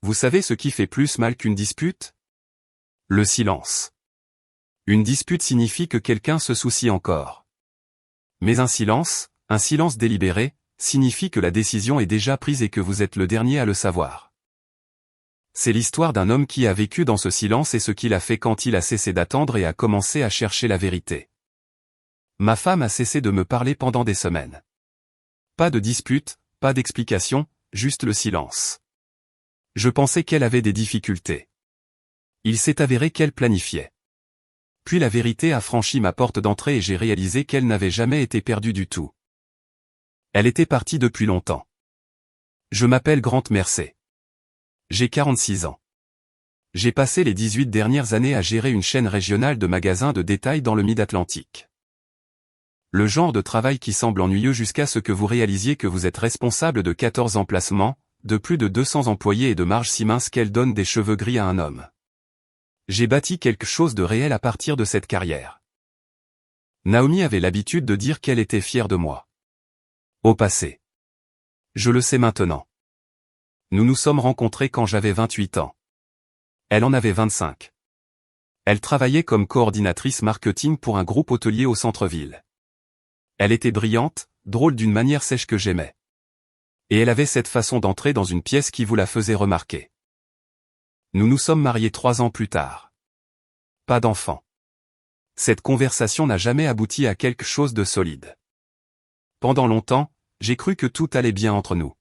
Vous savez ce qui fait plus mal qu'une dispute? Le silence. Une dispute signifie que quelqu'un se soucie encore. Mais un silence délibéré, signifie que la décision est déjà prise et que vous êtes le dernier à le savoir. C'est l'histoire d'un homme qui a vécu dans ce silence et ce qu'il a fait quand il a cessé d'attendre et a commencé à chercher la vérité. Ma femme a cessé de me parler pendant des semaines. Pas de dispute, pas d'explication, juste le silence. Je pensais qu'elle avait des difficultés. Il s'est avéré qu'elle planifiait. Puis la vérité a franchi ma porte d'entrée et j'ai réalisé qu'elle n'avait jamais été perdue du tout. Elle était partie depuis longtemps. Je m'appelle Grant Mercer. J'ai 46 ans. J'ai passé les 18 dernières années à gérer une chaîne régionale de magasins de détail dans le Mid-Atlantique. Le genre de travail qui semble ennuyeux jusqu'à ce que vous réalisiez que vous êtes responsable de 14 emplacements, de plus de 200 employés et de marges si minces qu'elles donnent des cheveux gris à un homme. J'ai bâti quelque chose de réel à partir de cette carrière. Naomi avait l'habitude de dire qu'elle était fière de moi. Au passé. Je le sais maintenant. Nous nous sommes rencontrés quand j'avais 28 ans. Elle en avait 25. Elle travaillait comme coordinatrice marketing pour un groupe hôtelier au centre-ville. Elle était brillante, drôle d'une manière sèche que j'aimais. Et elle avait cette façon d'entrer dans une pièce qui vous la faisait remarquer. Nous nous sommes mariés 3 ans plus tard. Pas d'enfant. Cette conversation n'a jamais abouti à quelque chose de solide. Pendant longtemps, j'ai cru que tout allait bien entre nous.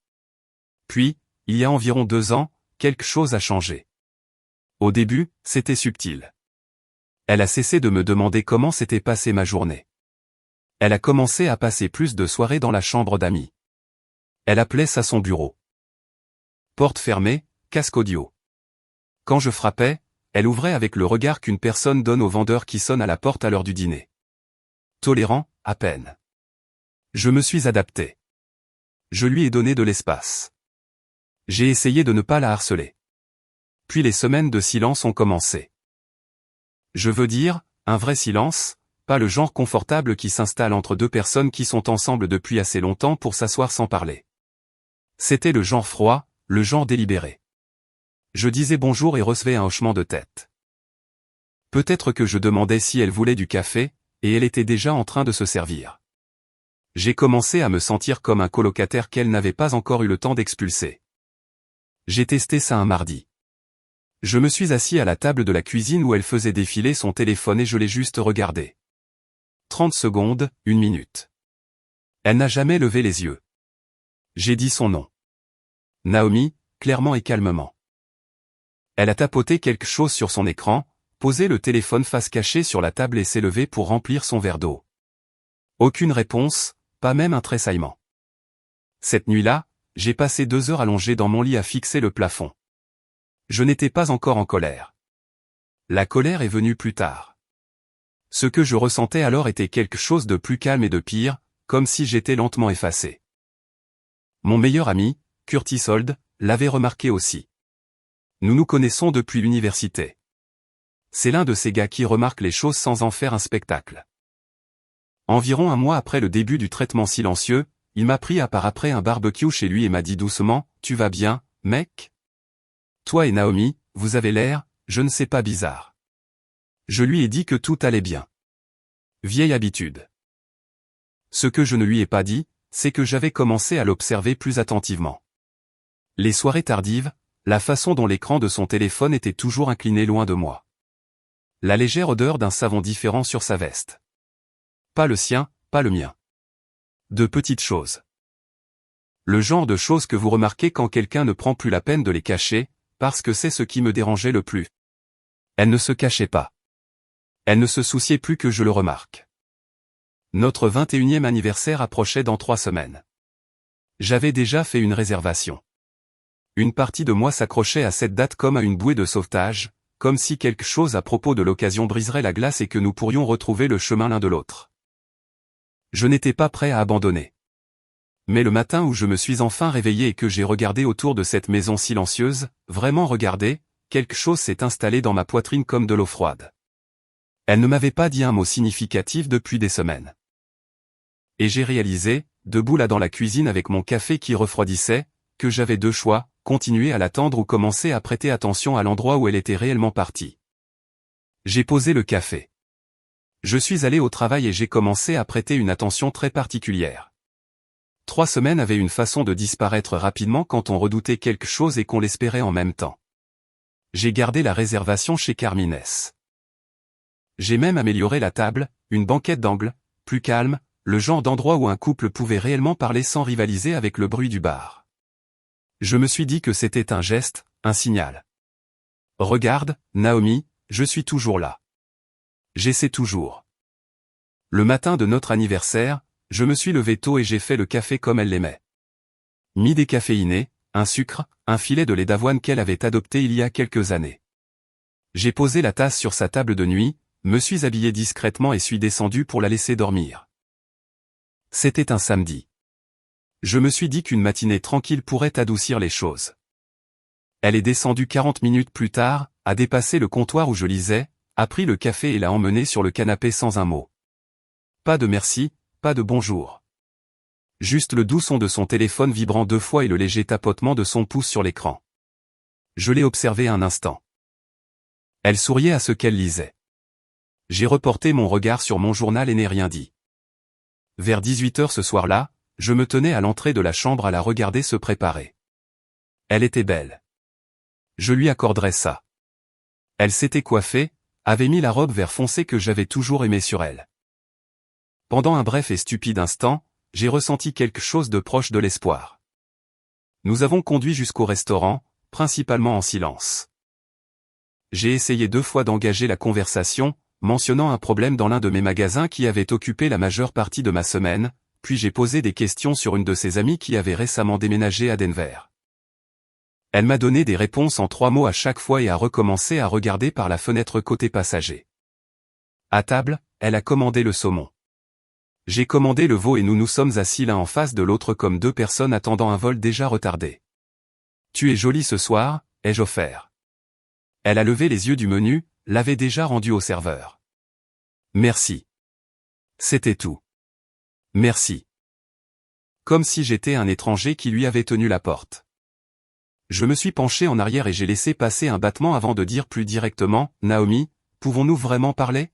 Puis, il y a environ 2 ans, quelque chose a changé. Au début, c'était subtil. Elle a cessé de me demander comment s'était passée ma journée. Elle a commencé à passer plus de soirées dans la chambre d'amis. Elle appelait ça son bureau. Porte fermée, casque audio. Quand je frappais, elle ouvrait avec le regard qu'une personne donne au vendeur qui sonne à la porte à l'heure du dîner. Tolérant, à peine. Je me suis adapté. Je lui ai donné de l'espace. J'ai essayé de ne pas la harceler. Puis les semaines de silence ont commencé. Je veux dire, un vrai silence, pas le genre confortable qui s'installe entre deux personnes qui sont ensemble depuis assez longtemps pour s'asseoir sans parler. C'était le genre froid, le genre délibéré. Je disais bonjour et recevais un hochement de tête. Peut-être que je demandais si elle voulait du café, et elle était déjà en train de se servir. J'ai commencé à me sentir comme un colocataire qu'elle n'avait pas encore eu le temps d'expulser. J'ai testé ça un mardi. Je me suis assis à la table de la cuisine où elle faisait défiler son téléphone et je l'ai juste regardé. 30 secondes, 1 minute. Elle n'a jamais levé les yeux. J'ai dit son nom. Naomi, clairement et calmement. Elle a tapoté quelque chose sur son écran, posé le téléphone face cachée sur la table et s'est levée pour remplir son verre d'eau. Aucune réponse, pas même un tressaillement. Cette nuit-là, j'ai passé 2 heures allongé dans mon lit à fixer le plafond. Je n'étais pas encore en colère. La colère est venue plus tard. Ce que je ressentais alors était quelque chose de plus calme et de pire, comme si j'étais lentement effacé. Mon meilleur ami, Curtis Holt, l'avait remarqué aussi. Nous nous connaissons depuis l'université. C'est l'un de ces gars qui remarque les choses sans en faire un spectacle. Environ 1 mois après le début du traitement silencieux, il m'a pris à part après un barbecue chez lui et m'a dit doucement, « Tu vas bien, mec ? Toi et Naomi, vous avez l'air, je ne sais pas bizarre. » Je lui ai dit que tout allait bien. Vieille habitude. Ce que je ne lui ai pas dit, c'est que j'avais commencé à l'observer plus attentivement. Les soirées tardives, la façon dont l'écran de son téléphone était toujours incliné loin de moi. La légère odeur d'un savon différent sur sa veste. Pas le sien, pas le mien. De petites choses. Le genre de choses que vous remarquez quand quelqu'un ne prend plus la peine de les cacher, parce que c'est ce qui me dérangeait le plus. Elle ne se cachait pas. Elle ne se souciait plus que je le remarque. Notre 21e anniversaire approchait dans 3 semaines. J'avais déjà fait une réservation. Une partie de moi s'accrochait à cette date comme à une bouée de sauvetage, comme si quelque chose à propos de l'occasion briserait la glace et que nous pourrions retrouver le chemin l'un de l'autre. Je n'étais pas prêt à abandonner. Mais le matin où je me suis enfin réveillé et que j'ai regardé autour de cette maison silencieuse, vraiment regardé, quelque chose s'est installé dans ma poitrine comme de l'eau froide. Elle ne m'avait pas dit un mot significatif depuis des semaines. Et j'ai réalisé, debout là dans la cuisine avec mon café qui refroidissait, que j'avais deux choix, continuer à l'attendre ou commencer à prêter attention à l'endroit où elle était réellement partie. J'ai posé le café. Je suis allé au travail et j'ai commencé à prêter une attention très particulière. 3 semaines avaient une façon de disparaître rapidement quand on redoutait quelque chose et qu'on l'espérait en même temps. J'ai gardé la réservation chez Carmines. J'ai même amélioré la table, une banquette d'angle, plus calme, le genre d'endroit où un couple pouvait réellement parler sans rivaliser avec le bruit du bar. Je me suis dit que c'était un geste, un signal. Regarde, Naomi, je suis toujours là. J'essaie toujours. Le matin de notre anniversaire, je me suis levé tôt et j'ai fait le café comme elle l'aimait. Mis décaféiné, un sucre, un filet de lait d'avoine qu'elle avait adopté il y a quelques années. J'ai posé la tasse sur sa table de nuit, me suis habillé discrètement et suis descendu pour la laisser dormir. C'était un samedi. Je me suis dit qu'une matinée tranquille pourrait adoucir les choses. Elle est descendue 40 minutes plus tard, a dépassé le comptoir où je lisais, a pris le café et l'a emmené sur le canapé sans un mot. Pas de merci, pas de bonjour. Juste le doux son de son téléphone vibrant 2 fois et le léger tapotement de son pouce sur l'écran. Je l'ai observé un instant. Elle souriait à ce qu'elle lisait. J'ai reporté mon regard sur mon journal et n'ai rien dit. Vers 18h ce soir-là, je me tenais à l'entrée de la chambre à la regarder se préparer. Elle était belle. Je lui accorderais ça. Elle s'était coiffée, avait mis la robe vert foncé que j'avais toujours aimée sur elle. Pendant un bref et stupide instant, j'ai ressenti quelque chose de proche de l'espoir. Nous avons conduit jusqu'au restaurant, principalement en silence. J'ai essayé 2 fois d'engager la conversation, mentionnant un problème dans l'un de mes magasins qui avait occupé la majeure partie de ma semaine, puis j'ai posé des questions sur une de ses amies qui avait récemment déménagé à Denver. Elle m'a donné des réponses en 3 mots à chaque fois et a recommencé à regarder par la fenêtre côté passager. À table, elle a commandé le saumon. J'ai commandé le veau et nous nous sommes assis l'un en face de l'autre comme 2 personnes attendant un vol déjà retardé. Tu es jolie ce soir, ai-je offert. Elle a levé les yeux du menu, l'avait déjà rendu au serveur. Merci. C'était tout. Merci. Comme si j'étais un étranger qui lui avait tenu la porte. Je me suis penché en arrière et j'ai laissé passer un battement avant de dire plus directement, Naomi, pouvons-nous vraiment parler?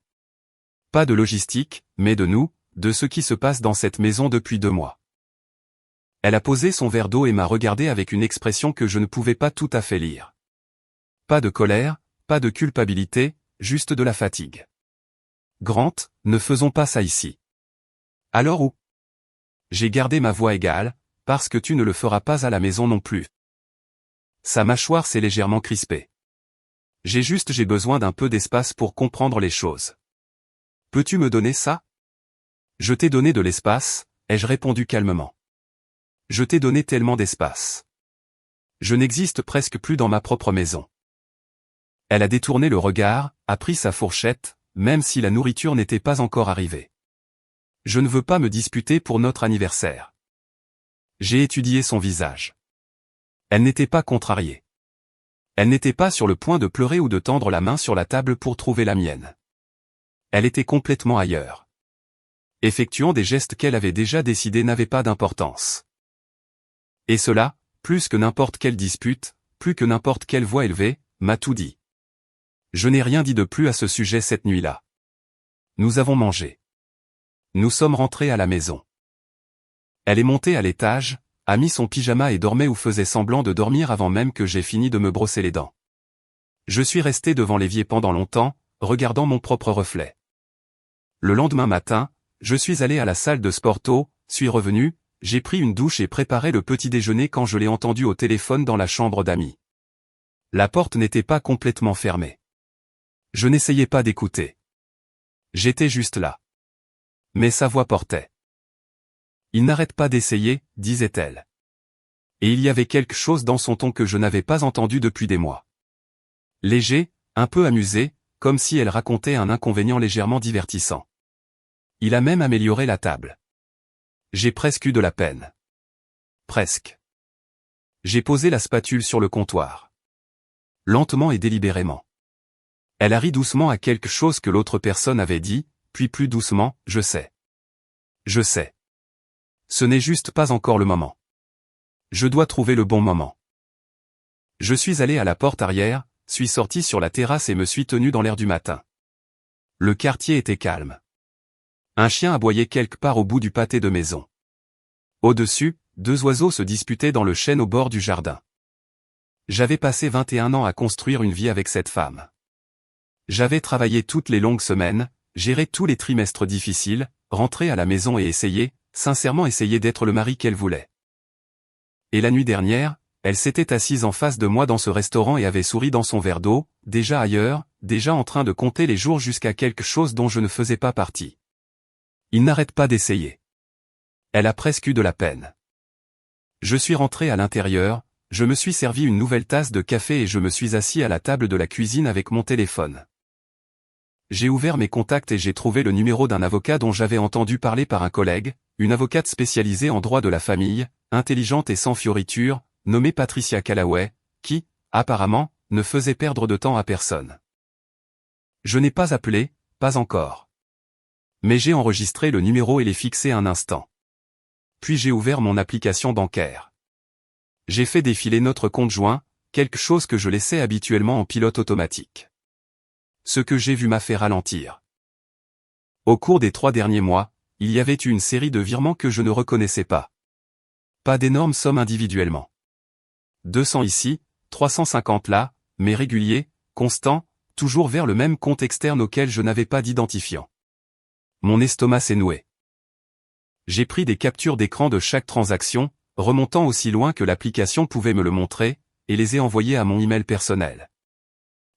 Pas de logistique, mais de nous, de ce qui se passe dans cette maison depuis 2 mois. Elle a posé son verre d'eau et m'a regardé avec une expression que je ne pouvais pas tout à fait lire. Pas de colère, pas de culpabilité, juste de la fatigue. Grant, ne faisons pas ça ici. Alors où? J'ai gardé ma voix égale, parce que tu ne le feras pas à la maison non plus. Sa mâchoire s'est légèrement crispée. J'ai besoin d'un peu d'espace pour comprendre les choses. Peux-tu me donner ça? Je t'ai donné de l'espace, ai-je répondu calmement. Je t'ai donné tellement d'espace. Je n'existe presque plus dans ma propre maison. Elle a détourné le regard, a pris sa fourchette, même si la nourriture n'était pas encore arrivée. Je ne veux pas me disputer pour notre anniversaire. J'ai étudié son visage. Elle n'était pas contrariée. Elle n'était pas sur le point de pleurer ou de tendre la main sur la table pour trouver la mienne. Elle était complètement ailleurs. Effectuant des gestes qu'elle avait déjà décidé n'avaient pas d'importance. Et cela, plus que n'importe quelle dispute, plus que n'importe quelle voix élevée, m'a tout dit. Je n'ai rien dit de plus à ce sujet cette nuit-là. Nous avons mangé. Nous sommes rentrés à la maison. Elle est montée à l'étage, a mis son pyjama et dormait ou faisait semblant de dormir avant même que j'aie fini de me brosser les dents. Je suis resté devant l'évier pendant longtemps, regardant mon propre reflet. Le lendemain matin, je suis allé à la salle de sport tôt, suis revenu, j'ai pris une douche et préparé le petit déjeuner quand je l'ai entendu au téléphone dans la chambre d'amis. La porte n'était pas complètement fermée. Je n'essayais pas d'écouter. J'étais juste là. Mais sa voix portait. Il n'arrête pas d'essayer, disait-elle. Et il y avait quelque chose dans son ton que je n'avais pas entendu depuis des mois. Léger, un peu amusé, comme si elle racontait un inconvénient légèrement divertissant. Il a même amélioré la table. J'ai presque eu de la peine. Presque. J'ai posé la spatule sur le comptoir. Lentement et délibérément. Elle a ri doucement à quelque chose que l'autre personne avait dit, puis plus doucement, je sais. Je sais. Ce n'est juste pas encore le moment. Je dois trouver le bon moment. Je suis allé à la porte arrière, suis sorti sur la terrasse et me suis tenu dans l'air du matin. Le quartier était calme. Un chien aboyait quelque part au bout du pâté de maison. Au-dessus, 2 oiseaux se disputaient dans le chêne au bord du jardin. J'avais passé 21 ans à construire une vie avec cette femme. J'avais travaillé toutes les longues semaines, géré tous les trimestres difficiles, rentré à la maison et sincèrement essayé d'être le mari qu'elle voulait. Et la nuit dernière, elle s'était assise en face de moi dans ce restaurant et avait souri dans son verre d'eau, déjà ailleurs, déjà en train de compter les jours jusqu'à quelque chose dont je ne faisais pas partie. Il n'arrête pas d'essayer. Elle a presque eu de la peine. Je suis rentré à l'intérieur, je me suis servi une nouvelle tasse de café et je me suis assis à la table de la cuisine avec mon téléphone. J'ai ouvert mes contacts et j'ai trouvé le numéro d'un avocat dont j'avais entendu parler par un collègue, une avocate spécialisée en droit de la famille, intelligente et sans fioritures, nommée Patricia Callaway, qui, apparemment, ne faisait perdre de temps à personne. Je n'ai pas appelé, pas encore. Mais j'ai enregistré le numéro et l'ai fixé un instant. Puis j'ai ouvert mon application bancaire. J'ai fait défiler notre compte joint, quelque chose que je laissais habituellement en pilote automatique. Ce que j'ai vu m'a fait ralentir. Au cours des 3 derniers mois, il y avait eu une série de virements que je ne reconnaissais pas. Pas d'énormes sommes individuellement. 200 ici, 350 là, mais réguliers, constants, toujours vers le même compte externe auquel je n'avais pas d'identifiant. Mon estomac s'est noué. J'ai pris des captures d'écran de chaque transaction, remontant aussi loin que l'application pouvait me le montrer, et les ai envoyées à mon email personnel.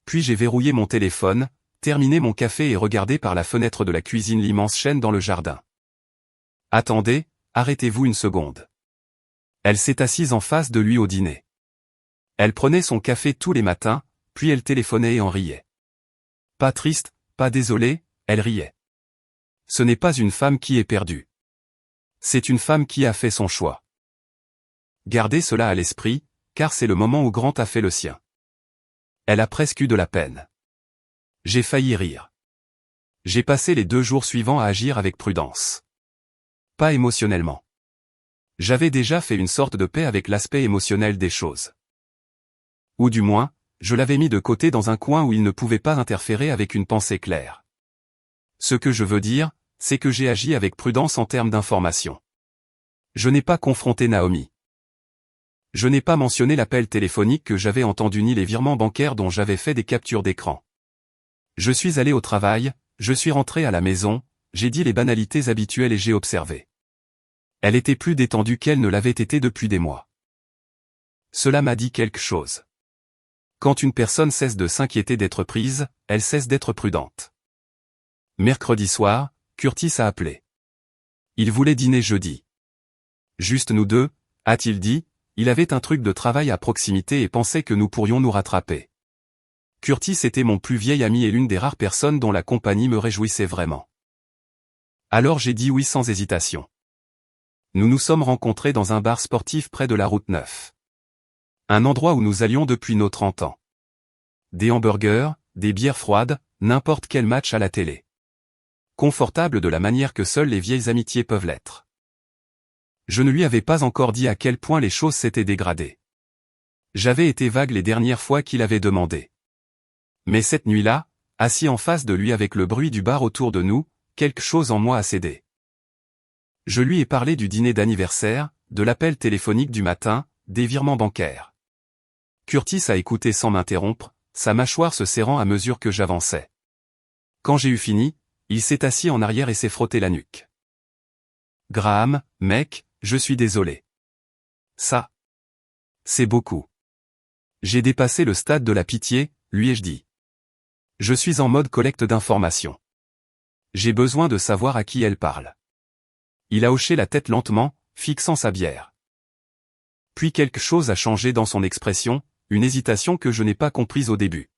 Puis j'ai verrouillé mon téléphone, terminé mon café et regardé par la fenêtre de la cuisine l'immense chêne dans le jardin. Attendez, arrêtez-vous une seconde. Elle s'est assise en face de lui au dîner. Elle prenait son café tous les matins, puis elle téléphonait et en riait. Pas triste, pas désolée, elle riait. Ce n'est pas une femme qui est perdue. C'est une femme qui a fait son choix. Gardez cela à l'esprit, car c'est le moment où Grant a fait le sien. Elle a presque eu de la peine. J'ai failli rire. J'ai passé les 2 jours suivants à agir avec prudence. Pas émotionnellement. J'avais déjà fait une sorte de paix avec l'aspect émotionnel des choses. Ou du moins, je l'avais mis de côté dans un coin où il ne pouvait pas interférer avec une pensée claire. Ce que je veux dire, c'est que j'ai agi avec prudence en termes d'information. Je n'ai pas confronté Naomi. Je n'ai pas mentionné l'appel téléphonique que j'avais entendu ni les virements bancaires dont j'avais fait des captures d'écran. Je suis allé au travail, je suis rentré à la maison, j'ai dit les banalités habituelles et j'ai observé. Elle était plus détendue qu'elle ne l'avait été depuis des mois. Cela m'a dit quelque chose. Quand une personne cesse de s'inquiéter d'être prise, elle cesse d'être prudente. Mercredi soir, Curtis a appelé. Il voulait dîner jeudi. Juste nous deux, a-t-il dit, il avait un truc de travail à proximité et pensait que nous pourrions nous rattraper. Curtis était mon plus vieil ami et l'une des rares personnes dont la compagnie me réjouissait vraiment. Alors j'ai dit oui sans hésitation. Nous nous sommes rencontrés dans un bar sportif près de la route 9. Un endroit où nous allions depuis nos 30 ans. Des hamburgers, des bières froides, n'importe quel match à la télé. Confortable de la manière que seules les vieilles amitiés peuvent l'être. Je ne lui avais pas encore dit à quel point les choses s'étaient dégradées. J'avais été vague les dernières fois qu'il avait demandé. Mais cette nuit-là, assis en face de lui avec le bruit du bar autour de nous, quelque chose en moi a cédé. Je lui ai parlé du dîner d'anniversaire, de l'appel téléphonique du matin, des virements bancaires. Curtis a écouté sans m'interrompre, sa mâchoire se serrant à mesure que j'avançais. Quand j'ai eu fini, il s'est assis en arrière et s'est frotté la nuque. Graham, mec, je suis désolé. Ça. C'est beaucoup. J'ai dépassé le stade de la pitié, lui ai-je dit. Je suis en mode collecte d'informations. J'ai besoin de savoir à qui elle parle. Il a hoché la tête lentement, fixant sa bière. Puis quelque chose a changé dans son expression, une hésitation que je n'ai pas comprise au début.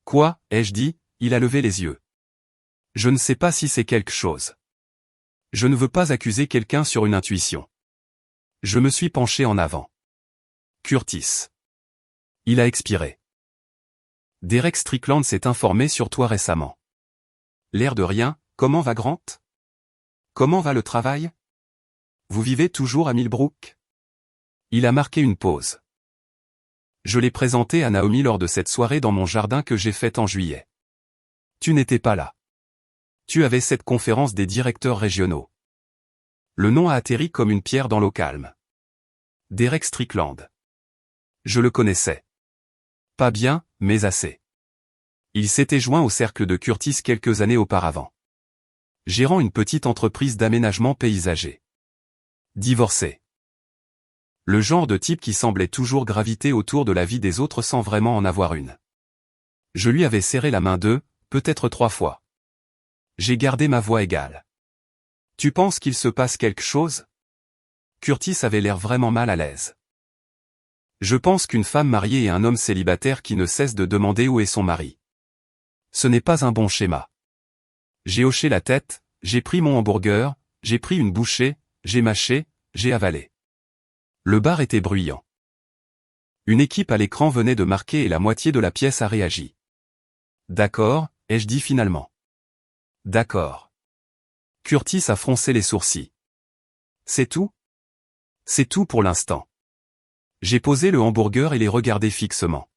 Quoi, ai-je dit, il a levé les yeux. Je ne sais pas si c'est quelque chose. Je ne veux pas accuser quelqu'un sur une intuition. Je me suis penché en avant. Curtis. Il a expiré. Derek Strickland s'est informé sur toi récemment. L'air de rien, comment va Grant? Comment va le travail? Vous vivez toujours à Millbrook? Il a marqué une pause. Je l'ai présenté à Naomi lors de cette soirée dans mon jardin que j'ai faite en juillet. Tu n'étais pas là. Tu avais cette conférence des directeurs régionaux. Le nom a atterri comme une pierre dans l'eau calme. Derek Strickland. Je le connaissais. Pas bien, mais assez. Il s'était joint au cercle de Curtis quelques années auparavant. Gérant une petite entreprise d'aménagement paysager. Divorcé. Le genre de type qui semblait toujours graviter autour de la vie des autres sans vraiment en avoir une. Je lui avais serré la main 2, peut-être 3 fois. J'ai gardé ma voix égale. Tu penses qu'il se passe quelque chose? Curtis avait l'air vraiment mal à l'aise. Je pense qu'une femme mariée et un homme célibataire qui ne cesse de demander où est son mari. Ce n'est pas un bon schéma. J'ai hoché la tête, j'ai pris mon hamburger, j'ai pris une bouchée, j'ai mâché, j'ai avalé. Le bar était bruyant. Une équipe à l'écran venait de marquer et la moitié de la pièce a réagi. D'accord, ai-je dit finalement. D'accord. Curtis a froncé les sourcils. C'est tout? C'est tout pour l'instant. J'ai posé le hamburger et les regardé fixement.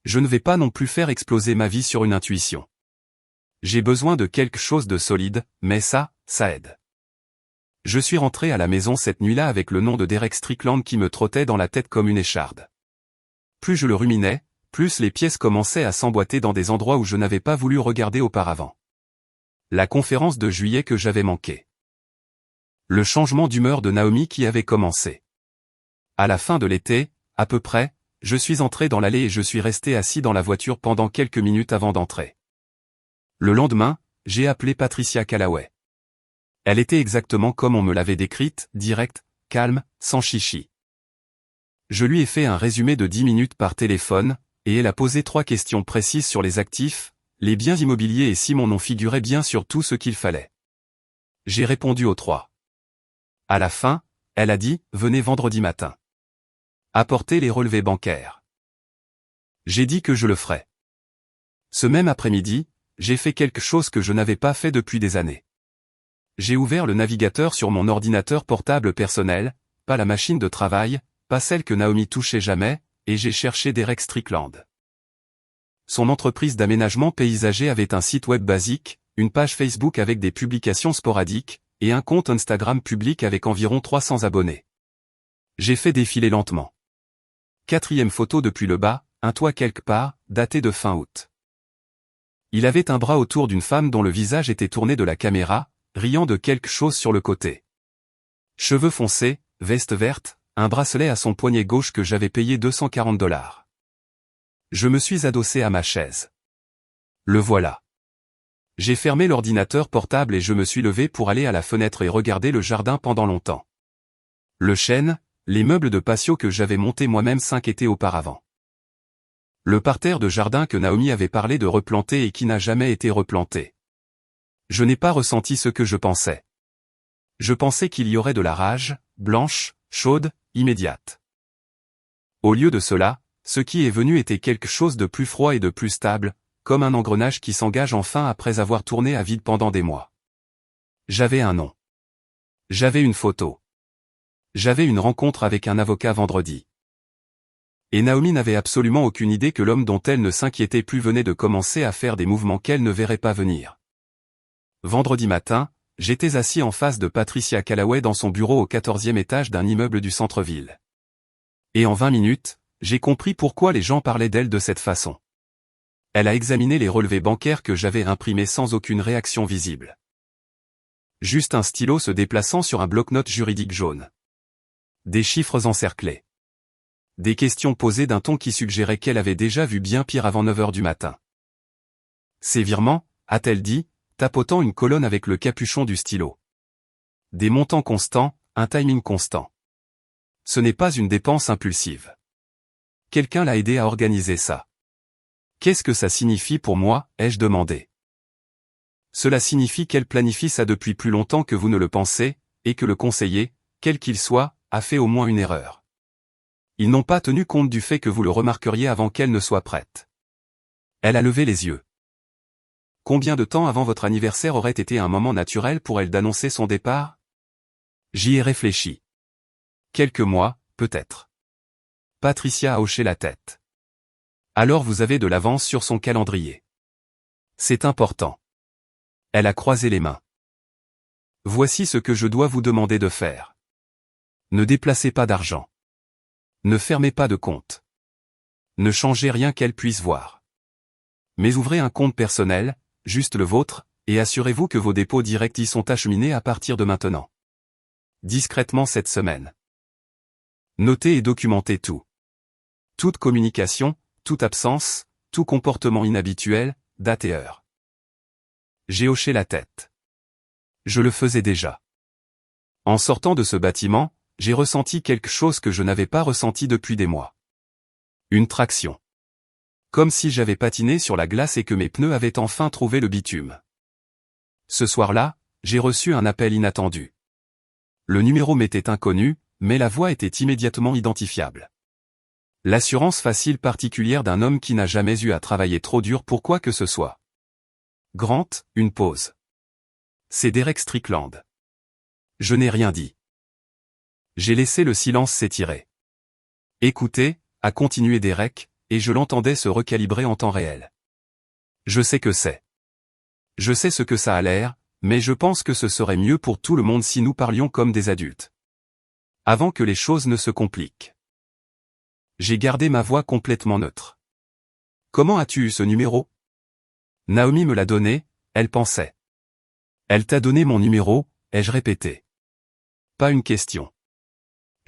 Je ne vais pas non plus faire exploser ma vie sur une intuition. J'ai besoin de quelque chose de solide, mais ça aide. Je suis rentré à la maison cette nuit-là avec le nom de Derek Strickland qui me trottait dans la tête comme une écharde. Plus je le ruminais, plus les pièces commençaient à s'emboîter dans des endroits où je n'avais pas voulu regarder auparavant. La conférence de juillet que j'avais manquée. Le changement d'humeur de Naomi qui avait commencé. À la fin de l'été, à peu près, je suis entré dans l'allée et je suis resté assis dans la voiture pendant quelques minutes avant d'entrer. Le lendemain, j'ai appelé Patricia Callaway. Elle était exactement comme on me l'avait décrite, directe, calme, sans chichi. Je lui ai fait un résumé de 10 minutes par téléphone, et elle a posé 3 questions précises sur les actifs, les biens immobiliers et si mon nom figurait bien sur tout ce qu'il fallait. J'ai répondu aux 3. À la fin, elle a dit, venez vendredi matin. Apportez les relevés bancaires. J'ai dit que je le ferais. Ce même après-midi, j'ai fait quelque chose que je n'avais pas fait depuis des années. J'ai ouvert le navigateur sur mon ordinateur portable personnel, pas la machine de travail, pas celle que Naomi touchait jamais, et j'ai cherché Derek Strickland. Son entreprise d'aménagement paysager avait un site web basique, une page Facebook avec des publications sporadiques, et un compte Instagram public avec environ 300 abonnés. J'ai fait défiler lentement. 4e photo depuis le bas, un toit quelque part, daté de fin août. Il avait un bras autour d'une femme dont le visage était tourné de la caméra, riant de quelque chose sur le côté. Cheveux foncés, veste verte, un bracelet à son poignet gauche que j'avais payé $240. Je me suis adossé à ma chaise. Le voilà. J'ai fermé l'ordinateur portable et je me suis levé pour aller à la fenêtre et regarder le jardin pendant longtemps. Le chêne, les meubles de patio que j'avais montés moi-même 5 étés auparavant. Le parterre de jardin que Naomi avait parlé de replanter et qui n'a jamais été replanté. Je n'ai pas ressenti ce que je pensais. Je pensais qu'il y aurait de la rage, blanche, chaude, immédiate. Au lieu de cela, ce qui est venu était quelque chose de plus froid et de plus stable, comme un engrenage qui s'engage enfin après avoir tourné à vide pendant des mois. J'avais un nom. J'avais une photo. J'avais une rencontre avec un avocat vendredi. Et Naomi n'avait absolument aucune idée que l'homme dont elle ne s'inquiétait plus venait de commencer à faire des mouvements qu'elle ne verrait pas venir. Vendredi matin, j'étais assis en face de Patricia Callaway dans son bureau au 14e étage d'un immeuble du centre-ville. Et en 20 minutes, j'ai compris pourquoi les gens parlaient d'elle de cette façon. Elle a examiné les relevés bancaires que j'avais imprimés sans aucune réaction visible. Juste un stylo se déplaçant sur un bloc-notes juridique jaune. Des chiffres encerclés. Des questions posées d'un ton qui suggérait qu'elle avait déjà vu bien pire avant 9 heures du matin. Ces virements, a-t-elle dit, tapotant une colonne avec le capuchon du stylo. Des montants constants, un timing constant. Ce n'est pas une dépense impulsive. Quelqu'un l'a aidé à organiser ça. Qu'est-ce que ça signifie pour moi, ai-je demandé. Cela signifie qu'elle planifie ça depuis plus longtemps que vous ne le pensez, et que le conseiller, quel qu'il soit, a fait au moins une erreur. Ils n'ont pas tenu compte du fait que vous le remarqueriez avant qu'elle ne soit prête. Elle a levé les yeux. Combien de temps avant votre anniversaire aurait été un moment naturel pour elle d'annoncer son départ? J'y ai réfléchi. Quelques mois, peut-être. Patricia a hoché la tête. Alors vous avez de l'avance sur son calendrier. C'est important. Elle a croisé les mains. Voici ce que je dois vous demander de faire. Ne déplacez pas d'argent. Ne fermez pas de compte. Ne changez rien qu'elle puisse voir. Mais ouvrez un compte personnel, juste le vôtre, et assurez-vous que vos dépôts directs y sont acheminés à partir de maintenant. Discrètement cette semaine. Notez et documentez tout. Toute communication, toute absence, tout comportement inhabituel, date et heure. J'ai hoché la tête. Je le faisais déjà. En sortant de ce bâtiment, j'ai ressenti quelque chose que je n'avais pas ressenti depuis des mois. Une traction. Comme si j'avais patiné sur la glace et que mes pneus avaient enfin trouvé le bitume. Ce soir-là, j'ai reçu un appel inattendu. Le numéro m'était inconnu, mais la voix était immédiatement identifiable. L'assurance facile particulière d'un homme qui n'a jamais eu à travailler trop dur pour quoi que ce soit. Grant, une pause. C'est Derek Strickland. Je n'ai rien dit. J'ai laissé le silence s'étirer. Écoutez, a continué Derek, et je l'entendais se recalibrer en temps réel. Je sais que c'est. Je sais ce que ça a l'air, mais je pense que ce serait mieux pour tout le monde si nous parlions comme des adultes. Avant que les choses ne se compliquent. J'ai gardé ma voix complètement neutre. Comment as-tu eu ce numéro? Naomi me l'a donné, elle pensait. Elle t'a donné mon numéro, ai-je répété. Pas une question.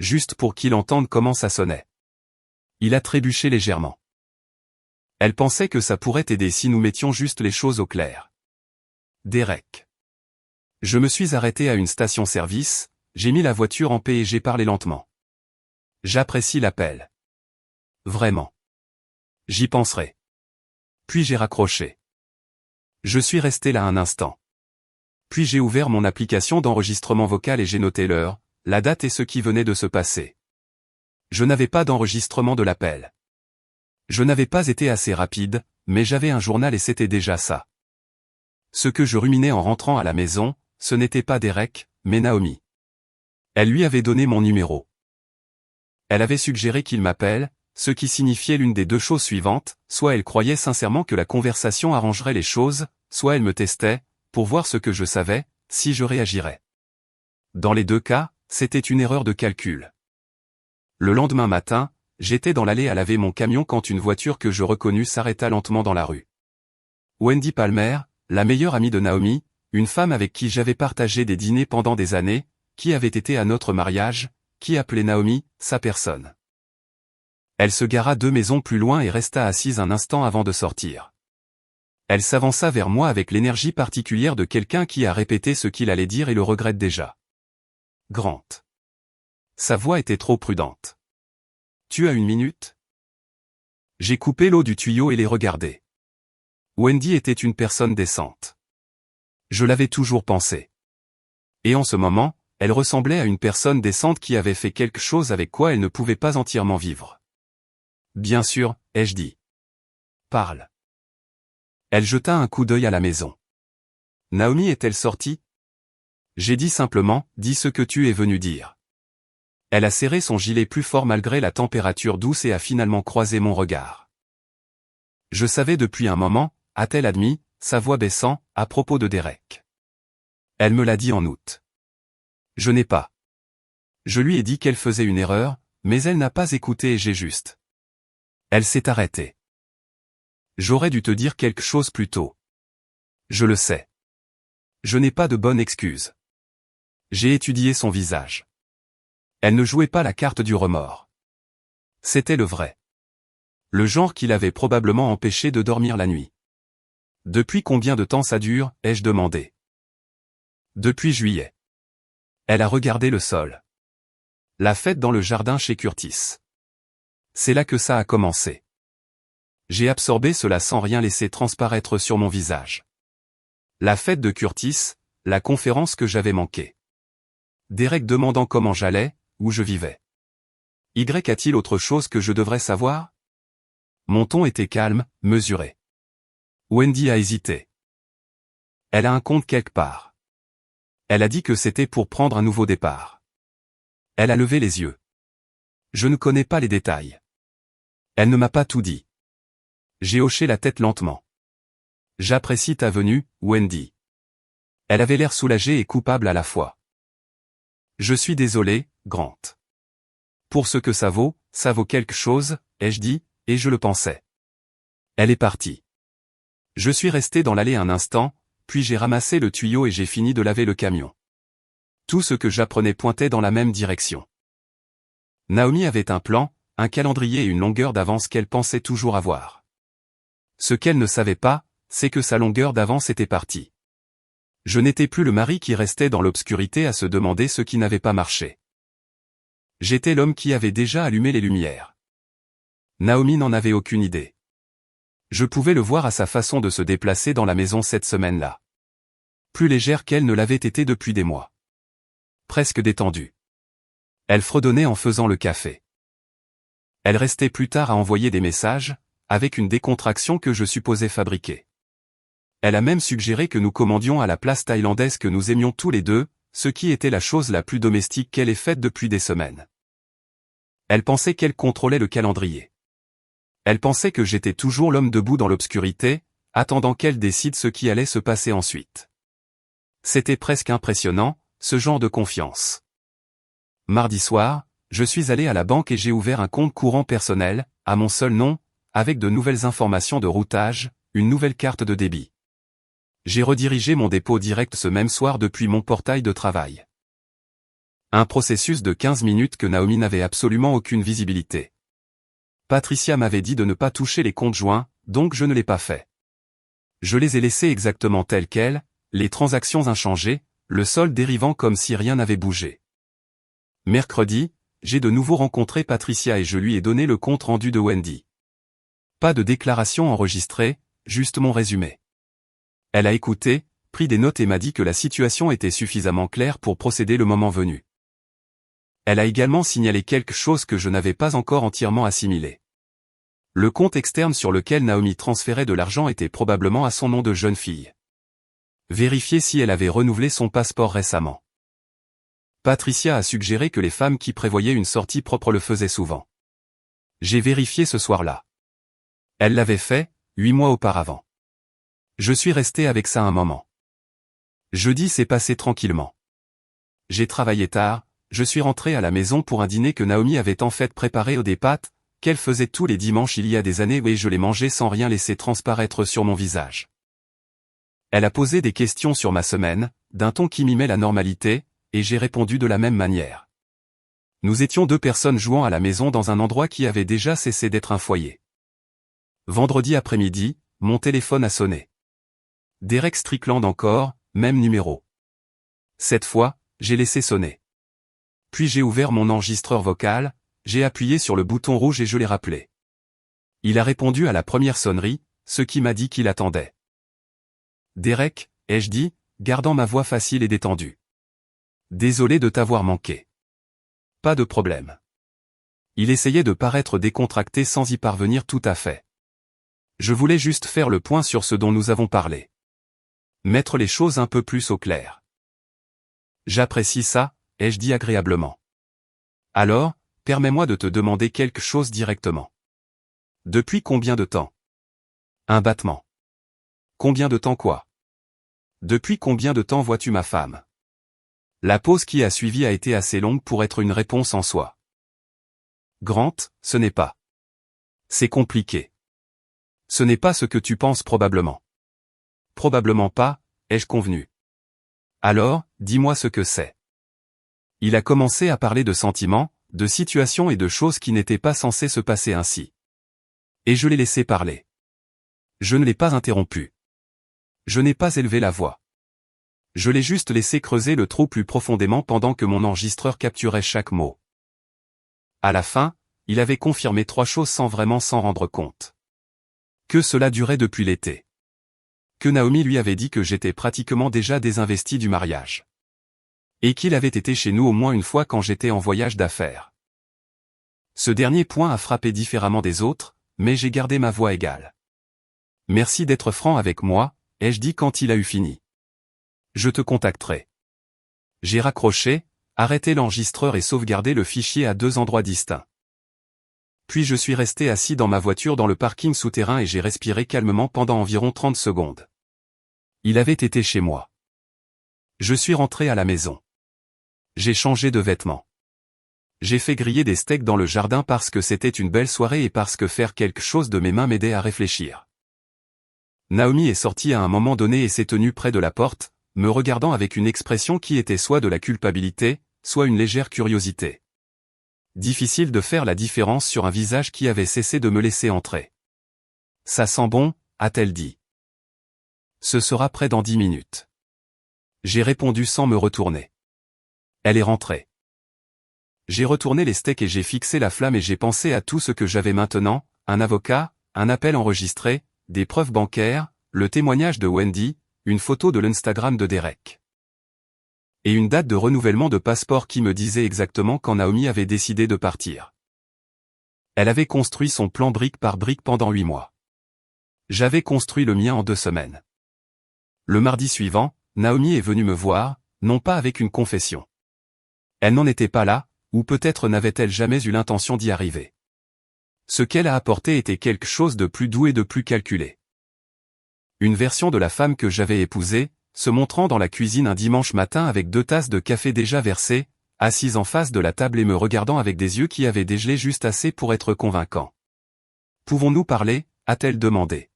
Juste pour qu'il entende comment ça sonnait. Il a trébuché légèrement. Elle pensait que ça pourrait t'aider si nous mettions juste les choses au clair. Derek. Je me suis arrêté à une station-service, j'ai mis la voiture en paix et j'ai parlé lentement. J'apprécie l'appel. Vraiment. J'y penserai. Puis j'ai raccroché. Je suis resté là un instant. Puis j'ai ouvert mon application d'enregistrement vocal et j'ai noté l'heure, la date et ce qui venait de se passer. Je n'avais pas d'enregistrement de l'appel. Je n'avais pas été assez rapide, mais j'avais un journal et c'était déjà ça. Ce que je ruminais en rentrant à la maison, ce n'était pas Derek, mais Naomi. Elle lui avait donné mon numéro. Elle avait suggéré qu'il m'appelle, ce qui signifiait l'une des deux choses suivantes, soit elle croyait sincèrement que la conversation arrangerait les choses, soit elle me testait, pour voir ce que je savais, si je réagirais. Dans les deux cas, c'était une erreur de calcul. Le lendemain matin, j'étais dans l'allée à laver mon camion quand une voiture que je reconnus s'arrêta lentement dans la rue. Wendy Palmer, la meilleure amie de Naomi, une femme avec qui j'avais partagé des dîners pendant des années, qui avait été à notre mariage, qui appelait Naomi, sa personne. Elle se gara 2 maisons plus loin et resta assise un instant avant de sortir. Elle s'avança vers moi avec l'énergie particulière de quelqu'un qui a répété ce qu'il allait dire et le regrette déjà. Grant. Sa voix était trop prudente. Tu as 1 minute? J'ai coupé l'eau du tuyau et les regardé. Wendy était une personne décente. Je l'avais toujours pensé. Et en ce moment, elle ressemblait à une personne décente qui avait fait quelque chose avec quoi elle ne pouvait pas entièrement vivre. Bien sûr, ai-je dit. Parle. Elle jeta un coup d'œil à la maison. Naomi est-elle sortie? J'ai dit simplement, dis ce que tu es venu dire. Elle a serré son gilet plus fort malgré la température douce et a finalement croisé mon regard. Je savais depuis un moment, a-t-elle admis, sa voix baissant, à propos de Derek. Elle me l'a dit en août. Je n'ai pas. Je lui ai dit qu'elle faisait une erreur, mais elle n'a pas écouté et j'ai juste. Elle s'est arrêtée. J'aurais dû te dire quelque chose plus tôt. Je le sais. Je n'ai pas de bonne excuse. J'ai étudié son visage. Elle ne jouait pas la carte du remords. C'était le vrai. Le genre qui l'avait probablement empêché de dormir la nuit. Depuis combien de temps ça dure, ai-je demandé. Depuis juillet. Elle a regardé le sol. La fête dans le jardin chez Curtis. C'est là que ça a commencé. J'ai absorbé cela sans rien laisser transparaître sur mon visage. La fête de Curtis, la conférence que j'avais manquée. Derek demandant comment j'allais, où je vivais. Y a-t-il autre chose que je devrais savoir? Mon ton était calme, mesuré. Wendy a hésité. Elle a un compte quelque part. Elle a dit que c'était pour prendre un nouveau départ. Elle a levé les yeux. Je ne connais pas les détails. Elle ne m'a pas tout dit. J'ai hoché la tête lentement. J'apprécie ta venue, Wendy. Elle avait l'air soulagée et coupable à la fois. Je suis désolé, Grant. Pour ce que ça vaut quelque chose, ai-je dit, et je le pensais. Elle est partie. Je suis resté dans l'allée un instant, puis j'ai ramassé le tuyau et j'ai fini de laver le camion. Tout ce que j'apprenais pointait dans la même direction. Naomi avait un plan, un calendrier et une longueur d'avance qu'elle pensait toujours avoir. Ce qu'elle ne savait pas, c'est que sa longueur d'avance était partie. Je n'étais plus le mari qui restait dans l'obscurité à se demander ce qui n'avait pas marché. J'étais l'homme qui avait déjà allumé les lumières. Naomi n'en avait aucune idée. Je pouvais le voir à sa façon de se déplacer dans la maison cette semaine-là. Plus légère qu'elle ne l'avait été depuis des mois. Presque détendue. Elle fredonnait en faisant le café. Elle restait plus tard à envoyer des messages, avec une décontraction que je supposais fabriquer. Elle a même suggéré que nous commandions à la place thaïlandaise que nous aimions tous les deux, ce qui était la chose la plus domestique qu'elle ait faite depuis des semaines. Elle pensait qu'elle contrôlait le calendrier. Elle pensait que j'étais toujours l'homme debout dans l'obscurité, attendant qu'elle décide ce qui allait se passer ensuite. C'était presque impressionnant, ce genre de confiance. Mardi soir, je suis allé à la banque et j'ai ouvert un compte courant personnel, à mon seul nom, avec de nouvelles informations de routage, une nouvelle carte de débit. J'ai redirigé mon dépôt direct ce même soir depuis mon portail de travail. Un processus de 15 minutes que Naomi n'avait absolument aucune visibilité. Patricia m'avait dit de ne pas toucher les comptes joints, donc je ne l'ai pas fait. Je les ai laissés exactement tels quels, les transactions inchangées, le solde dérivant comme si rien n'avait bougé. Mercredi, j'ai de nouveau rencontré Patricia et je lui ai donné le compte rendu de Wendy. Pas de déclaration enregistrée, juste mon résumé. Elle a écouté, pris des notes et m'a dit que la situation était suffisamment claire pour procéder le moment venu. Elle a également signalé quelque chose que je n'avais pas encore entièrement assimilé. Le compte externe sur lequel Naomi transférait de l'argent était probablement à son nom de jeune fille. Vérifier si elle avait renouvelé son passeport récemment. Patricia a suggéré que les femmes qui prévoyaient une sortie propre le faisaient souvent. J'ai vérifié ce soir-là. Elle l'avait fait, 8 mois auparavant. Je suis resté avec ça un moment. Jeudi s'est passé tranquillement. J'ai travaillé tard, je suis rentré à la maison pour un dîner que Naomi avait en fait préparé des pâtes, qu'elle faisait tous les dimanches il y a des années et je les mangeais sans rien laisser transparaître sur mon visage. Elle a posé des questions sur ma semaine, d'un ton qui mimait la normalité, et j'ai répondu de la même manière. Nous étions 2 personnes jouant à la maison dans un endroit qui avait déjà cessé d'être un foyer. Vendredi après-midi, mon téléphone a sonné. Derek Strickland encore, même numéro. Cette fois, j'ai laissé sonner. Puis j'ai ouvert mon enregistreur vocal, j'ai appuyé sur le bouton rouge et je l'ai rappelé. Il a répondu à la première sonnerie, ce qui m'a dit qu'il attendait. Derek, ai-je dit, gardant ma voix facile et détendue. Désolé de t'avoir manqué. Pas de problème. Il essayait de paraître décontracté sans y parvenir tout à fait. Je voulais juste faire le point sur ce dont nous avons parlé. Mettre les choses un peu plus au clair. J'apprécie ça, ai-je dit agréablement. Alors, permets-moi de te demander quelque chose directement. Depuis combien de temps? Un battement. Combien de temps quoi? Depuis combien de temps vois-tu ma femme? La pause qui a suivi a été assez longue pour être une réponse en soi. Grant, ce n'est pas. C'est compliqué. Ce n'est pas ce que tu penses probablement. Probablement pas, ai-je convenu. Alors, dis-moi ce que c'est. Il a commencé à parler de sentiments, de situations et de choses qui n'étaient pas censées se passer ainsi. Et je l'ai laissé parler. Je ne l'ai pas interrompu. Je n'ai pas élevé la voix. Je l'ai juste laissé creuser le trou plus profondément pendant que mon enregistreur capturait chaque mot. À la fin, il avait confirmé 3 choses sans vraiment s'en rendre compte. Que cela durait depuis l'été. Que Naomi lui avait dit que j'étais pratiquement déjà désinvesti du mariage. Et qu'il avait été chez nous au moins une fois quand j'étais en voyage d'affaires. Ce dernier point a frappé différemment des autres, mais j'ai gardé ma voix égale. Merci d'être franc avec moi, ai-je dit quand il a eu fini. Je te contacterai. J'ai raccroché, arrêté l'enregistreur et sauvegardé le fichier à 2 endroits distincts. Puis je suis resté assis dans ma voiture dans le parking souterrain et j'ai respiré calmement pendant environ 30 secondes. Il avait été chez moi. Je suis rentré à la maison. J'ai changé de vêtements. J'ai fait griller des steaks dans le jardin parce que c'était une belle soirée et parce que faire quelque chose de mes mains m'aidait à réfléchir. Naomi est sortie à un moment donné et s'est tenue près de la porte, me regardant avec une expression qui était soit de la culpabilité, soit une légère curiosité. Difficile de faire la différence sur un visage qui avait cessé de me laisser entrer. « Ça sent bon », a-t-elle dit. « Ce sera prêt dans 10 minutes. » J'ai répondu sans me retourner. Elle est rentrée. J'ai retourné les steaks et j'ai fixé la flamme et j'ai pensé à tout ce que j'avais maintenant, un avocat, un appel enregistré, des preuves bancaires, le témoignage de Wendy, une photo de l'Instagram de Derek. Et une date de renouvellement de passeport qui me disait exactement quand Naomi avait décidé de partir. Elle avait construit son plan brique par brique pendant 8 mois. J'avais construit le mien en 2 semaines. Le mardi suivant, Naomi est venue me voir, non pas avec une confession. Elle n'en était pas là, ou peut-être n'avait-elle jamais eu l'intention d'y arriver. Ce qu'elle a apporté était quelque chose de plus doux et de plus calculé. Une version de la femme que j'avais épousée, se montrant dans la cuisine un dimanche matin avec 2 tasses de café déjà versées, assise en face de la table et me regardant avec des yeux qui avaient dégelé juste assez pour être convaincants. « Pouvons-nous parler ?» a-t-elle demandé.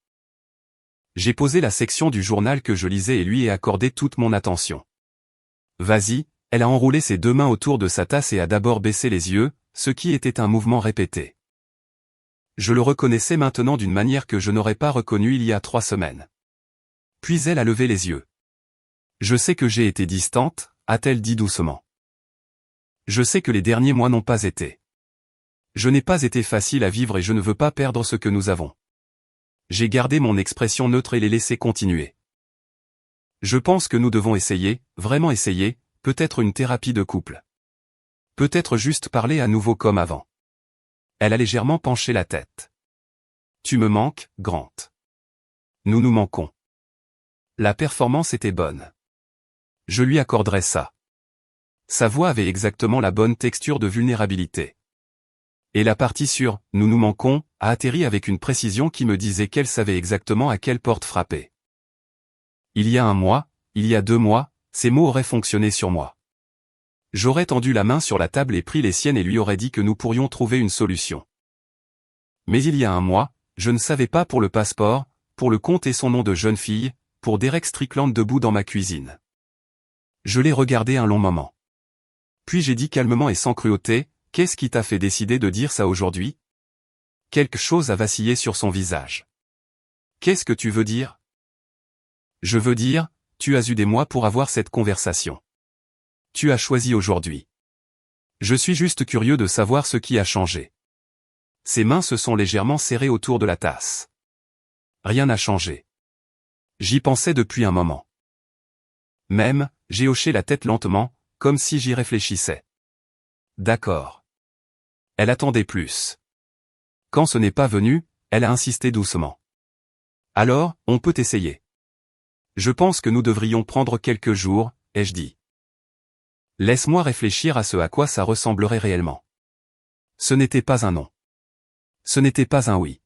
J'ai posé la section du journal que je lisais et lui ai accordé toute mon attention. « Vas-y », elle a enroulé ses 2 mains autour de sa tasse et a d'abord baissé les yeux, ce qui était un mouvement répété. Je le reconnaissais maintenant d'une manière que je n'aurais pas reconnue il y a 3 semaines. Puis elle a levé les yeux. « Je sais que j'ai été distante », a-t-elle dit doucement. « Je sais que les derniers mois n'ont pas été. Je n'ai pas été facile à vivre et je ne veux pas perdre ce que nous avons. » J'ai gardé mon expression neutre et l'ai laissé continuer. « Je pense que nous devons essayer, vraiment essayer, peut-être une thérapie de couple. Peut-être juste parler à nouveau comme avant. » Elle a légèrement penché la tête. « Tu me manques, Grant. Nous nous manquons. La performance était bonne. Je lui accorderais ça. » Sa voix avait exactement la bonne texture de vulnérabilité. Et la partie sur « nous nous manquons » a atterri avec une précision qui me disait qu'elle savait exactement à quelle porte frapper. Il y a 1 mois, il y a 2 mois, ces mots auraient fonctionné sur moi. J'aurais tendu la main sur la table et pris les siennes et lui aurais dit que nous pourrions trouver une solution. Mais il y a 1 mois, je ne savais pas pour le passeport, pour le compte et son nom de jeune fille, pour Derek Strickland debout dans ma cuisine. Je l'ai regardé un long moment. Puis j'ai dit calmement et sans cruauté, « Qu'est-ce qui t'a fait décider de dire ça aujourd'hui ?» Quelque chose a vacillé sur son visage. « Qu'est-ce que tu veux dire ?» Je veux dire, tu as eu des mois pour avoir cette conversation. Tu as choisi aujourd'hui. Je suis juste curieux de savoir ce qui a changé. Ses mains se sont légèrement serrées autour de la tasse. Rien n'a changé. J'y pensais depuis un moment. Même, j'ai hoché la tête lentement, comme si j'y réfléchissais. D'accord. Elle attendait plus. Quand ce n'est pas venu, elle a insisté doucement. Alors, on peut essayer. Je pense que nous devrions prendre quelques jours, ai-je dit. Laisse-moi réfléchir à ce à quoi ça ressemblerait réellement. Ce n'était pas un non. Ce n'était pas un oui.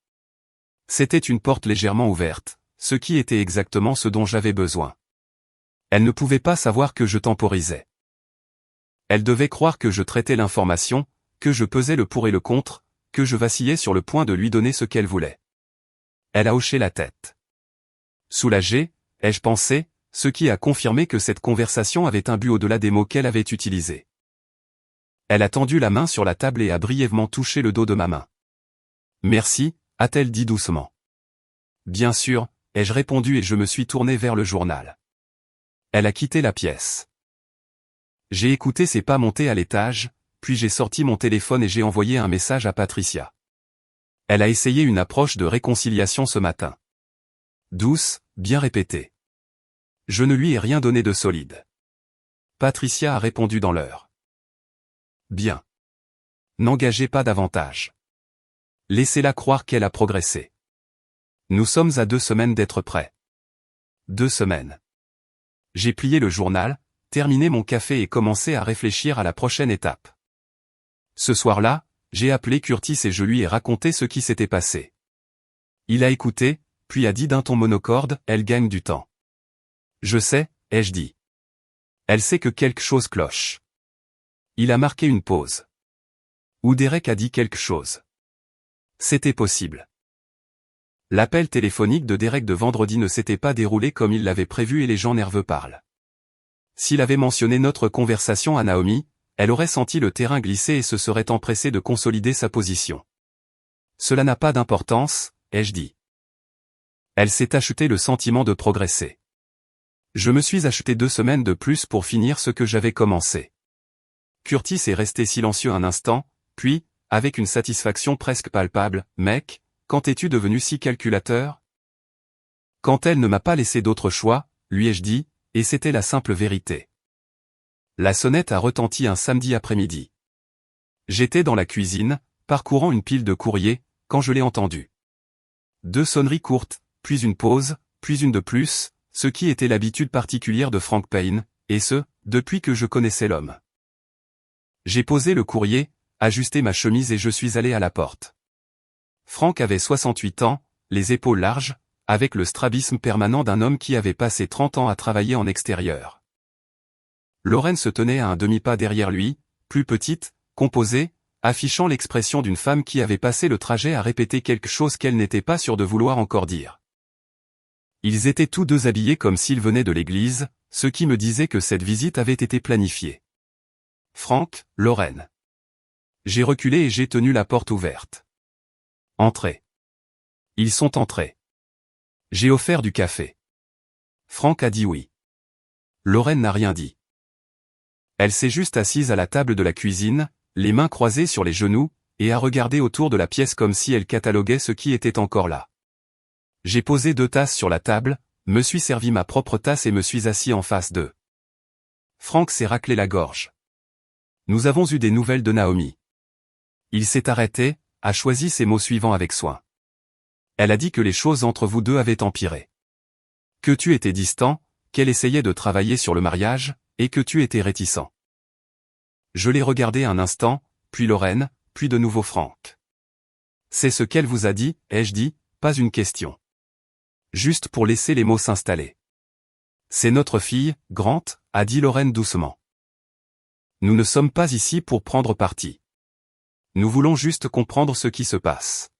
C'était une porte légèrement ouverte, ce qui était exactement ce dont j'avais besoin. Elle ne pouvait pas savoir que je temporisais. Elle devait croire que je traitais l'information, que je pesais le pour et le contre, que je vacillais sur le point de lui donner ce qu'elle voulait. Elle a hoché la tête. Soulagée, ai-je pensé, ce qui a confirmé que cette conversation avait un but au-delà des mots qu'elle avait utilisés. Elle a tendu la main sur la table et a brièvement touché le dos de ma main. « Merci », a-t-elle dit doucement. « Bien sûr », ai-je répondu et je me suis tourné vers le journal. Elle a quitté la pièce. J'ai écouté ses pas monter à l'étage, puis j'ai sorti mon téléphone et j'ai envoyé un message à Patricia. Elle a essayé une approche de réconciliation ce matin. Douce, bien répétée. Je ne lui ai rien donné de solide. Patricia a répondu dans l'heure. Bien. N'engagez pas davantage. Laissez-la croire qu'elle a progressé. Nous sommes à 2 semaines d'être prêts. 2 semaines. J'ai plié le journal, terminé mon café et commencé à réfléchir à la prochaine étape. Ce soir-là, J'ai appelé Curtis et je lui ai raconté ce qui s'était passé. Il a écouté, puis a dit d'un ton monocorde, elle gagne du temps. Je sais, ai-je dit. Elle sait que quelque chose cloche. Il a marqué une pause. Ou Derek a dit quelque chose. C'était possible. L'appel téléphonique de Derek de vendredi ne s'était pas déroulé comme il l'avait prévu et les gens nerveux parlent. S'il avait mentionné notre conversation à Naomi, elle aurait senti le terrain glisser et se serait empressée de consolider sa position. Cela n'a pas d'importance, ai-je dit. Elle s'est achetée le sentiment de progresser. Je me suis acheté 2 semaines de plus pour finir ce que j'avais commencé. Curtis est resté silencieux un instant, puis, avec une satisfaction presque palpable, mec, quand es-tu devenu si calculateur? Quand elle ne m'a pas laissé d'autre choix, lui ai-je dit, et c'était la simple vérité. La sonnette a retenti un samedi après-midi. J'étais dans la cuisine, parcourant une pile de courriers, quand je l'ai entendu. 2 sonneries courtes, puis une pause, puis une de plus, ce qui était l'habitude particulière de Frank Payne, et ce, depuis que je connaissais l'homme. J'ai posé le courrier, ajusté ma chemise et je suis allé à la porte. Frank avait 68 ans, les épaules larges, avec le strabisme permanent d'un homme qui avait passé 30 ans à travailler en extérieur. Lorraine se tenait à un demi-pas derrière lui, plus petite, composée, affichant l'expression d'une femme qui avait passé le trajet à répéter quelque chose qu'elle n'était pas sûre de vouloir encore dire. Ils étaient tous deux habillés comme s'ils venaient de l'église, ce qui me disait que cette visite avait été planifiée. Frank, Lorraine. J'ai reculé et j'ai tenu la porte ouverte. Entrez. Ils sont entrés. J'ai offert du café. Frank a dit oui. Lorraine n'a rien dit. Elle s'est juste assise à la table de la cuisine, les mains croisées sur les genoux, et a regardé autour de la pièce comme si elle cataloguait ce qui était encore là. J'ai posé 2 tasses sur la table, me suis servi ma propre tasse et me suis assis en face d'eux. Frank s'est raclé la gorge. Nous avons eu des nouvelles de Naomi. Il s'est arrêté, a choisi ses mots suivants avec soin. Elle a dit que les choses entre vous deux avaient empiré. Que tu étais distant, qu'elle essayait de travailler sur le mariage, et que tu étais réticent. Je l'ai regardé un instant, puis Lorraine, puis de nouveau Frank. C'est ce qu'elle vous a dit, ai-je dit, pas une question. Juste pour laisser les mots s'installer. C'est notre fille, Grant, a dit Lorraine doucement. Nous ne sommes pas ici pour prendre parti. Nous voulons juste comprendre ce qui se passe.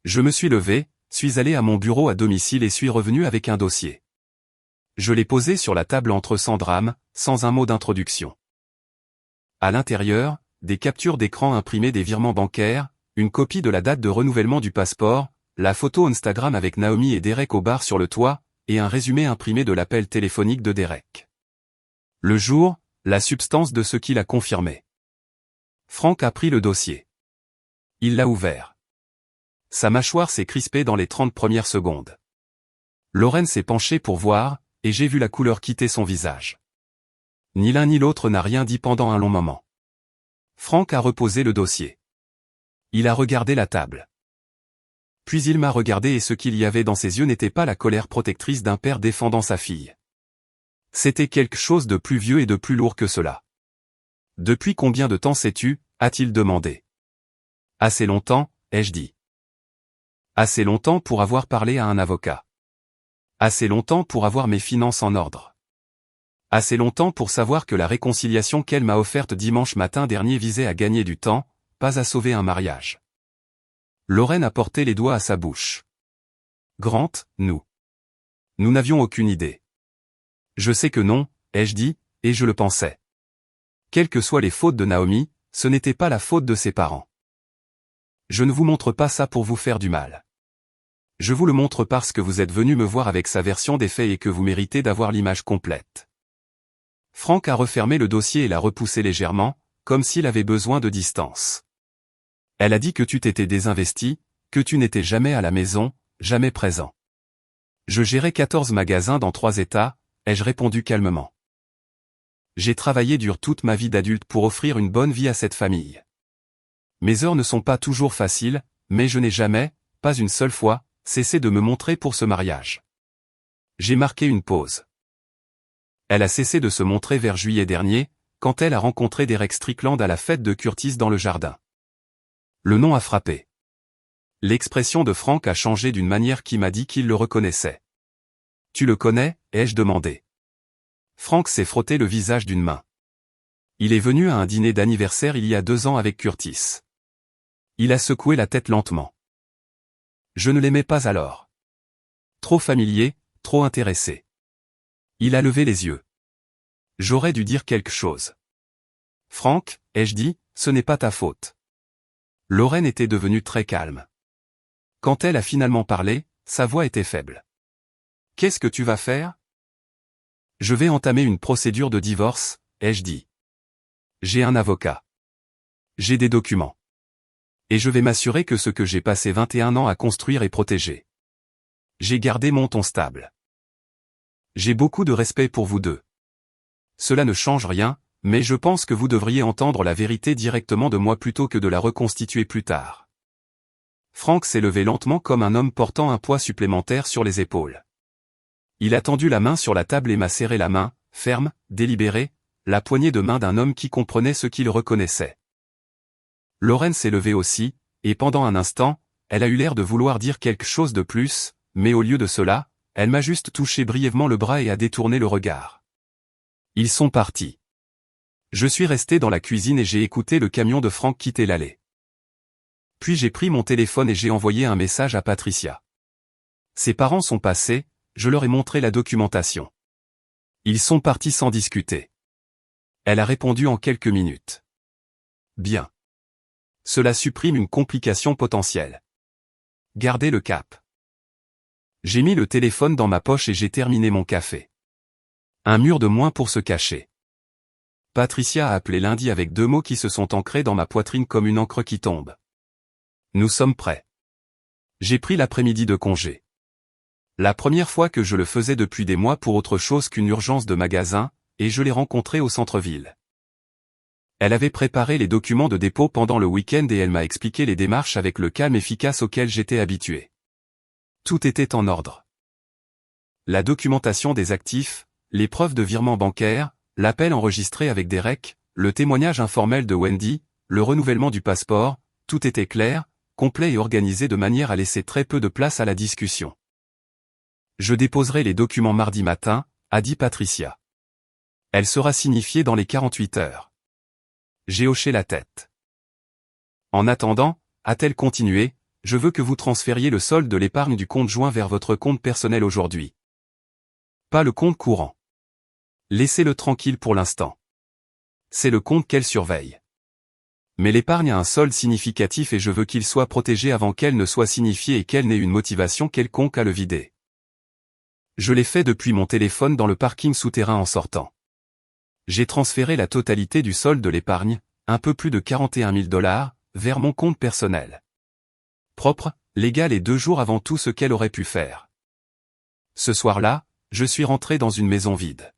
Je me suis levé, suis allé à mon bureau à domicile et suis revenu avec un dossier. Je l'ai posé sur la table entre sans drame, sans un mot d'introduction. À l'intérieur, des captures d'écran imprimées des virements bancaires, une copie de la date de renouvellement du passeport, la photo Instagram avec Naomi et Derek au bar sur le toit, et un résumé imprimé de l'appel téléphonique de Derek. Le jour, la substance de ce qu'il a confirmé. Frank a pris le dossier. Il l'a ouvert. Sa mâchoire s'est crispée dans les 30 premières secondes. Lorraine s'est penchée pour voir, et j'ai vu la couleur quitter son visage. Ni l'un ni l'autre n'a rien dit pendant un long moment. Frank a reposé le dossier. Il a regardé la table. Puis il m'a regardé et ce qu'il y avait dans ses yeux n'était pas la colère protectrice d'un père défendant sa fille. C'était quelque chose de plus vieux et de plus lourd que cela. Depuis combien de temps sais-tu, a-t-il demandé. Assez longtemps, ai-je dit. Assez longtemps pour avoir parlé à un avocat. Assez longtemps pour avoir mes finances en ordre. Assez longtemps pour savoir que la réconciliation qu'elle m'a offerte dimanche matin dernier visait à gagner du temps, pas à sauver un mariage. Lorraine a porté les doigts à sa bouche. Grant, nous. Nous n'avions aucune idée. Je sais que non, ai-je dit, et je le pensais. Quelles que soient les fautes de Naomi, ce n'était pas la faute de ses parents. Je ne vous montre pas ça pour vous faire du mal. Je vous le montre parce que vous êtes venu me voir avec sa version des faits et que vous méritez d'avoir l'image complète. Frank a refermé le dossier et l'a repoussé légèrement, comme s'il avait besoin de distance. Elle a dit que tu t'étais désinvesti, que tu n'étais jamais à la maison, jamais présent. Je gérais 14 magasins dans 3 États, ai-je répondu calmement. J'ai travaillé dur toute ma vie d'adulte pour offrir une bonne vie à cette famille. Mes heures ne sont pas toujours faciles, mais je n'ai jamais, pas une seule fois, cessé de me montrer pour ce mariage. J'ai marqué une pause. Elle a cessé de se montrer vers juillet dernier, quand elle a rencontré Derek Strickland à la fête de Curtis dans le jardin. Le nom a frappé. L'expression de Franck a changé d'une manière qui m'a dit qu'il le reconnaissait. « Tu le connais ?» ai-je demandé. Franck s'est frotté le visage d'une main. Il est venu à un dîner d'anniversaire il y a 2 ans avec Curtis. Il a secoué la tête lentement. Je ne l'aimais pas alors. Trop familier, trop intéressé. Il a levé les yeux. J'aurais dû dire quelque chose. Franck, ai-je dit, ce n'est pas ta faute. Lorraine était devenue très calme. Quand elle a finalement parlé, sa voix était faible. Qu'est-ce que tu vas faire? Je vais entamer une procédure de divorce, ai-je dit. J'ai un avocat. J'ai des documents. Et je vais m'assurer que ce que j'ai passé 21 ans à construire est protégé. J'ai gardé mon ton stable. J'ai beaucoup de respect pour vous deux. Cela ne change rien, mais je pense que vous devriez entendre la vérité directement de moi plutôt que de la reconstituer plus tard. Franck s'est levé lentement comme un homme portant un poids supplémentaire sur les épaules. Il a tendu la main sur la table et m'a serré la main, ferme, délibérée, la poignée de main d'un homme qui comprenait ce qu'il reconnaissait. Lorraine s'est levée aussi, et pendant un instant, elle a eu l'air de vouloir dire quelque chose de plus, mais au lieu de cela, elle m'a juste touché brièvement le bras et a détourné le regard. Ils sont partis. Je suis resté dans la cuisine et j'ai écouté le camion de Franck quitter l'allée. Puis j'ai pris mon téléphone et j'ai envoyé un message à Patricia. Ses parents sont passés, je leur ai montré la documentation. Ils sont partis sans discuter. Elle a répondu en quelques minutes. Bien. Cela supprime une complication potentielle. Gardez le cap. J'ai mis le téléphone dans ma poche et j'ai terminé mon café. Un mur de moins pour se cacher. Patricia a appelé lundi avec 2 mots qui se sont ancrés dans ma poitrine comme une encre qui tombe. Nous sommes prêts. J'ai pris l'après-midi de congé. La première fois que je le faisais depuis des mois pour autre chose qu'une urgence de magasin, et je l'ai rencontrée au centre-ville. Elle avait préparé les documents de dépôt pendant le week-end et elle m'a expliqué les démarches avec le calme efficace auquel j'étais habitué. Tout était en ordre. La documentation des actifs, les preuves de virement bancaire, l'appel enregistré avec Derek, le témoignage informel de Wendy, le renouvellement du passeport, tout était clair, complet et organisé de manière à laisser très peu de place à la discussion. Je déposerai les documents mardi matin, a dit Patricia. Elle sera signifiée dans les 48 heures. J'ai hoché la tête. En attendant, a-t-elle continué, je veux que vous transfériez le solde de l'épargne du compte joint vers votre compte personnel aujourd'hui. Pas le compte courant. Laissez-le tranquille pour l'instant. C'est le compte qu'elle surveille. Mais l'épargne a un solde significatif et je veux qu'il soit protégé avant qu'elle ne soit signifiée et qu'elle n'ait une motivation quelconque à le vider. Je l'ai fait depuis mon téléphone dans le parking souterrain en sortant. J'ai transféré la totalité du solde de l'épargne, un peu plus de 41 000 $, vers mon compte personnel. Propre, légal et 2 jours avant tout ce qu'elle aurait pu faire. Ce soir-là, je suis rentré dans une maison vide.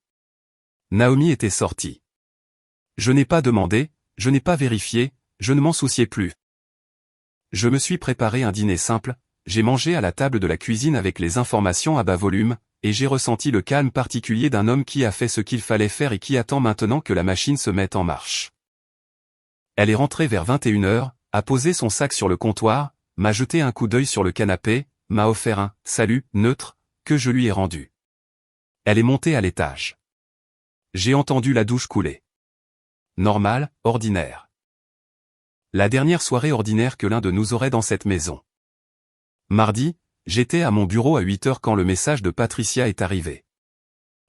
Naomi était sortie. Je n'ai pas demandé, je n'ai pas vérifié, je ne m'en souciais plus. Je me suis préparé un dîner simple, j'ai mangé à la table de la cuisine avec les informations à bas volume, et j'ai ressenti le calme particulier d'un homme qui a fait ce qu'il fallait faire et qui attend maintenant que la machine se mette en marche. Elle est rentrée vers 21 heures, a posé son sac sur le comptoir, m'a jeté un coup d'œil sur le canapé, m'a offert un « salut » neutre, que je lui ai rendu. Elle est montée à l'étage. J'ai entendu la douche couler. Normal, ordinaire. La dernière soirée ordinaire que l'un de nous aurait dans cette maison. Mardi, j'étais à mon bureau à 8 heures quand le message de Patricia est arrivé.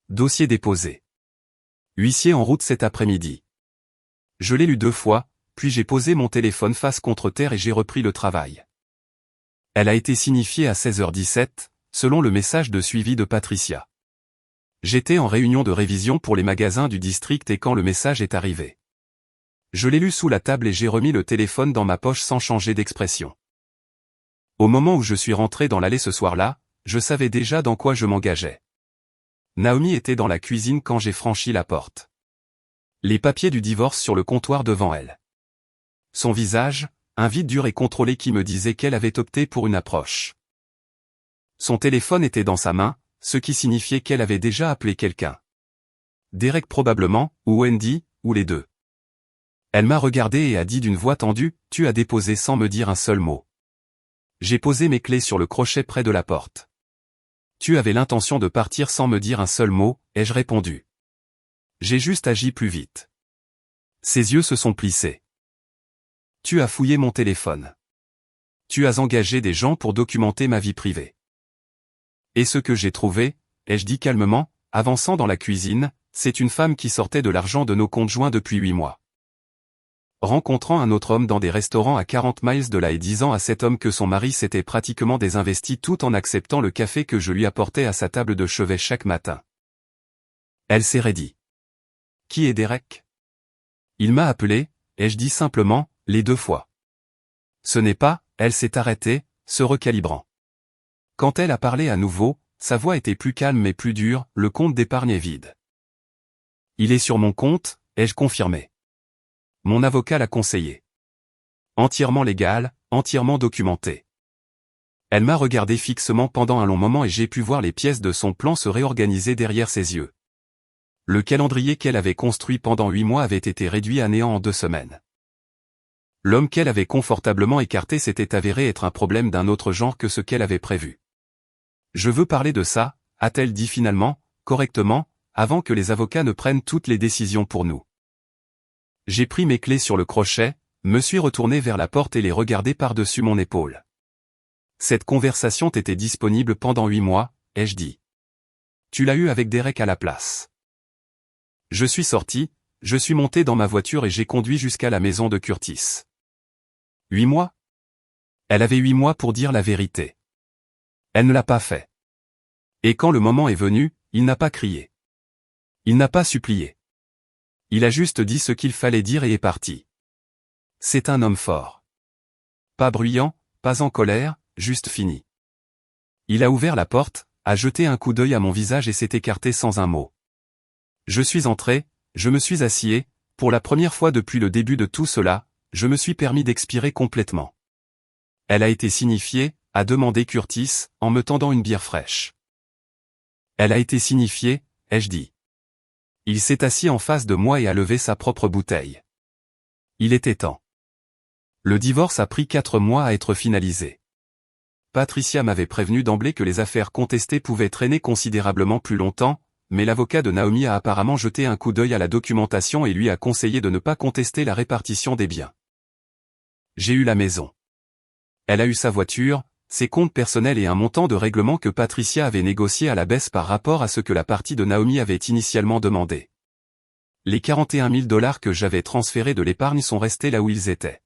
Dossier déposé. Huissier en route cet après-midi. Je l'ai lu 2 fois, puis j'ai posé mon téléphone face contre terre et j'ai repris le travail. Elle a été signifiée à 16h17, selon le message de suivi de Patricia. J'étais en réunion de révision pour les magasins du district et quand le message est arrivé. Je l'ai lu sous la table et j'ai remis le téléphone dans ma poche sans changer d'expression. Au moment où je suis rentré dans l'allée ce soir-là, je savais déjà dans quoi je m'engageais. Naomi était dans la cuisine quand j'ai franchi la porte. Les papiers du divorce sur le comptoir devant elle. Son visage, un vide dur et contrôlé qui me disait qu'elle avait opté pour une approche. Son téléphone était dans sa main, ce qui signifiait qu'elle avait déjà appelé quelqu'un. Derek probablement, ou Wendy, ou les deux. Elle m'a regardé et a dit d'une voix tendue, « Tu as déposé sans me dire un seul mot. » J'ai posé mes clés sur le crochet près de la porte. « Tu avais l'intention de partir sans me dire un seul mot, » ai-je répondu. J'ai juste agi plus vite. Ses yeux se sont plissés. « Tu as fouillé mon téléphone. Tu as engagé des gens pour documenter ma vie privée. » Et ce que j'ai trouvé, ai-je dit calmement, avançant dans la cuisine, c'est une femme qui sortait de l'argent de nos comptes joints depuis 8 mois. Rencontrant un autre homme dans des restaurants à 40 miles de là et disant à cet homme que son mari s'était pratiquement désinvesti tout en acceptant le café que je lui apportais à sa table de chevet chaque matin. Elle s'est raidie. « Qui est Derek ?» Il m'a appelé, ai-je dit simplement, les 2 fois. Ce n'est pas, elle s'est arrêtée, se recalibrant. Quand elle a parlé à nouveau, sa voix était plus calme mais plus dure, le compte d'épargne est vide. Il est sur mon compte, ai-je confirmé. Mon avocat l'a conseillé. Entièrement légal, entièrement documenté. Elle m'a regardé fixement pendant un long moment et j'ai pu voir les pièces de son plan se réorganiser derrière ses yeux. Le calendrier qu'elle avait construit pendant 8 mois avait été réduit à néant en 2 semaines. L'homme qu'elle avait confortablement écarté s'était avéré être un problème d'un autre genre que ce qu'elle avait prévu. « Je veux parler de ça », a-t-elle dit finalement, correctement, avant que les avocats ne prennent toutes les décisions pour nous. J'ai pris mes clés sur le crochet, me suis retourné vers la porte et les regardé par-dessus mon épaule. Cette conversation t'était disponible pendant 8 mois, ai-je dit. Tu l'as eu avec Derek à la place. Je suis sorti, je suis monté dans ma voiture et j'ai conduit jusqu'à la maison de Curtis. 8 mois ? Elle avait 8 mois pour dire la vérité. Elle ne l'a pas fait. Et quand le moment est venu, il n'a pas crié. Il n'a pas supplié. Il a juste dit ce qu'il fallait dire et est parti. C'est un homme fort. Pas bruyant, pas en colère, juste fini. Il a ouvert la porte, a jeté un coup d'œil à mon visage et s'est écarté sans un mot. Je suis entré, je me suis assis et, pour la première fois depuis le début de tout cela, je me suis permis d'expirer complètement. Elle a été signifiée, a demandé Curtis, en me tendant une bière fraîche. Elle a été signifiée, ai-je dit. Il s'est assis en face de moi et a levé sa propre bouteille. Il était temps. Le divorce a pris 4 mois à être finalisé. Patricia m'avait prévenu d'emblée que les affaires contestées pouvaient traîner considérablement plus longtemps, mais l'avocat de Naomi a apparemment jeté un coup d'œil à la documentation et lui a conseillé de ne pas contester la répartition des biens. J'ai eu la maison. Elle a eu sa voiture, ses comptes personnels et un montant de règlement que Patricia avait négocié à la baisse par rapport à ce que la partie de Naomi avait initialement demandé. Les 41 000 $ que j'avais transférés de l'épargne sont restés là où ils étaient.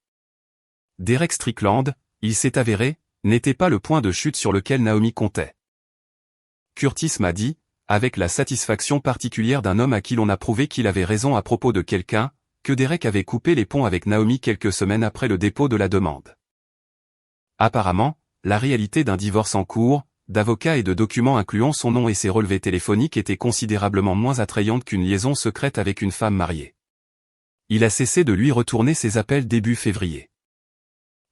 Derek Strickland, il s'est avéré, n'était pas le point de chute sur lequel Naomi comptait. Curtis m'a dit, avec la satisfaction particulière d'un homme à qui l'on a prouvé qu'il avait raison à propos de quelqu'un, que Derek avait coupé les ponts avec Naomi quelques semaines après le dépôt de la demande. Apparemment, la réalité d'un divorce en cours, d'avocats et de documents incluant son nom et ses relevés téléphoniques était considérablement moins attrayante qu'une liaison secrète avec une femme mariée. Il a cessé de lui retourner ses appels début février.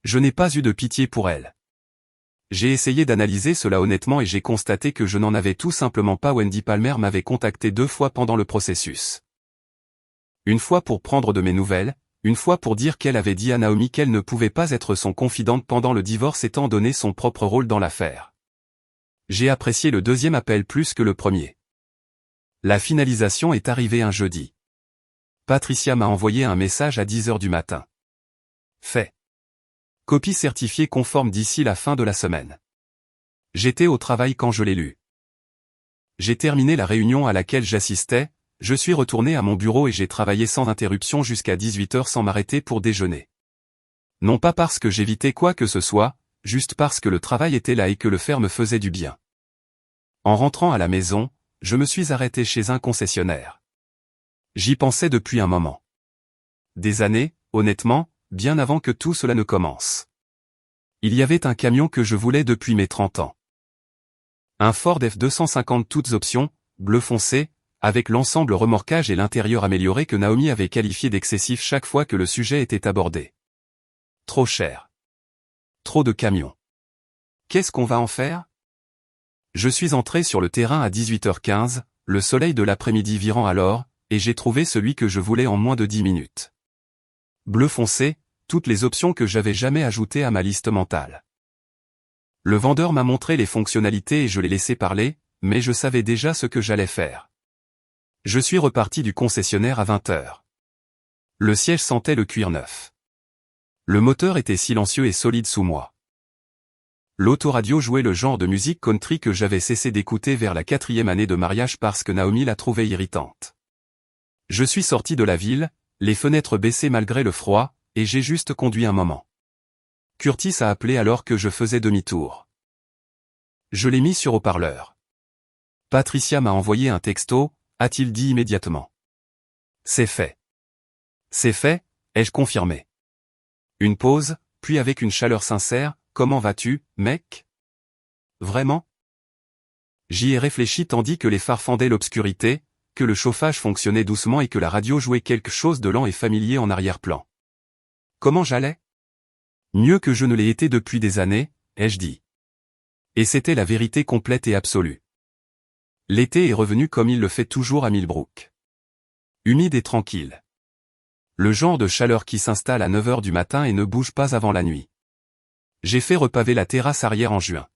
Je n'ai pas eu de pitié pour elle. J'ai essayé d'analyser cela honnêtement et j'ai constaté que je n'en avais tout simplement pas. Wendy Palmer m'avait contacté 2 fois pendant le processus. Une fois pour prendre de mes nouvelles, une fois pour dire qu'elle avait dit à Naomi qu'elle ne pouvait pas être son confidente pendant le divorce étant donné son propre rôle dans l'affaire. J'ai apprécié le 2e appel plus que le premier. La finalisation est arrivée un jeudi. Patricia m'a envoyé un message à 10 h du matin. Fait. Copie certifiée conforme d'ici la fin de la semaine. J'étais au travail quand je l'ai lu. J'ai terminé la réunion à laquelle j'assistais, je suis retourné à mon bureau et j'ai travaillé sans interruption jusqu'à 18 h sans m'arrêter pour déjeuner. Non pas parce que j'évitais quoi que ce soit, juste parce que le travail était là et que le faire me faisait du bien. En rentrant à la maison, je me suis arrêté chez un concessionnaire. J'y pensais depuis un moment. Des années, honnêtement, bien avant que tout cela ne commence. Il y avait un camion que je voulais depuis mes 30 ans. Un Ford F250 toutes options, bleu foncé, avec l'ensemble remorquage et l'intérieur amélioré que Naomi avait qualifié d'excessif chaque fois que le sujet était abordé. Trop cher. Trop de camions. Qu'est-ce qu'on va en faire ? Je suis entré sur le terrain à 18 h 15, le soleil de l'après-midi virant alors, et j'ai trouvé celui que je voulais en moins de 10 minutes. bleu foncé, toutes les options que j'avais jamais ajoutées à ma liste mentale. Le vendeur m'a montré les fonctionnalités et je l'ai laissé parler, mais je savais déjà ce que j'allais faire. Je suis reparti du concessionnaire à 20 h. Le siège sentait le cuir neuf. Le moteur était silencieux et solide sous moi. L'autoradio jouait le genre de musique country que j'avais cessé d'écouter vers la 4e année de mariage parce que Naomi la trouvait irritante. Je suis sorti de la ville, les fenêtres baissées malgré le froid, et j'ai juste conduit un moment. Curtis a appelé alors que je faisais demi-tour. Je l'ai mis sur haut-parleur. Patricia m'a envoyé un texto, a-t-il dit immédiatement. C'est fait. C'est fait, ai-je confirmé. Une pause, puis avec une chaleur sincère, comment vas-tu, mec? Vraiment? J'y ai réfléchi tandis que les phares fendaient l'obscurité, que le chauffage fonctionnait doucement et que la radio jouait quelque chose de lent et familier en arrière-plan. Comment j'allais? Mieux que je ne l'ai été depuis des années, ai-je dit. Et c'était la vérité complète et absolue. L'été est revenu comme il le fait toujours à Millbrook. Humide et tranquille. Le genre de chaleur qui s'installe à 9 h du matin et ne bouge pas avant la nuit. J'ai fait repaver la terrasse arrière en juin.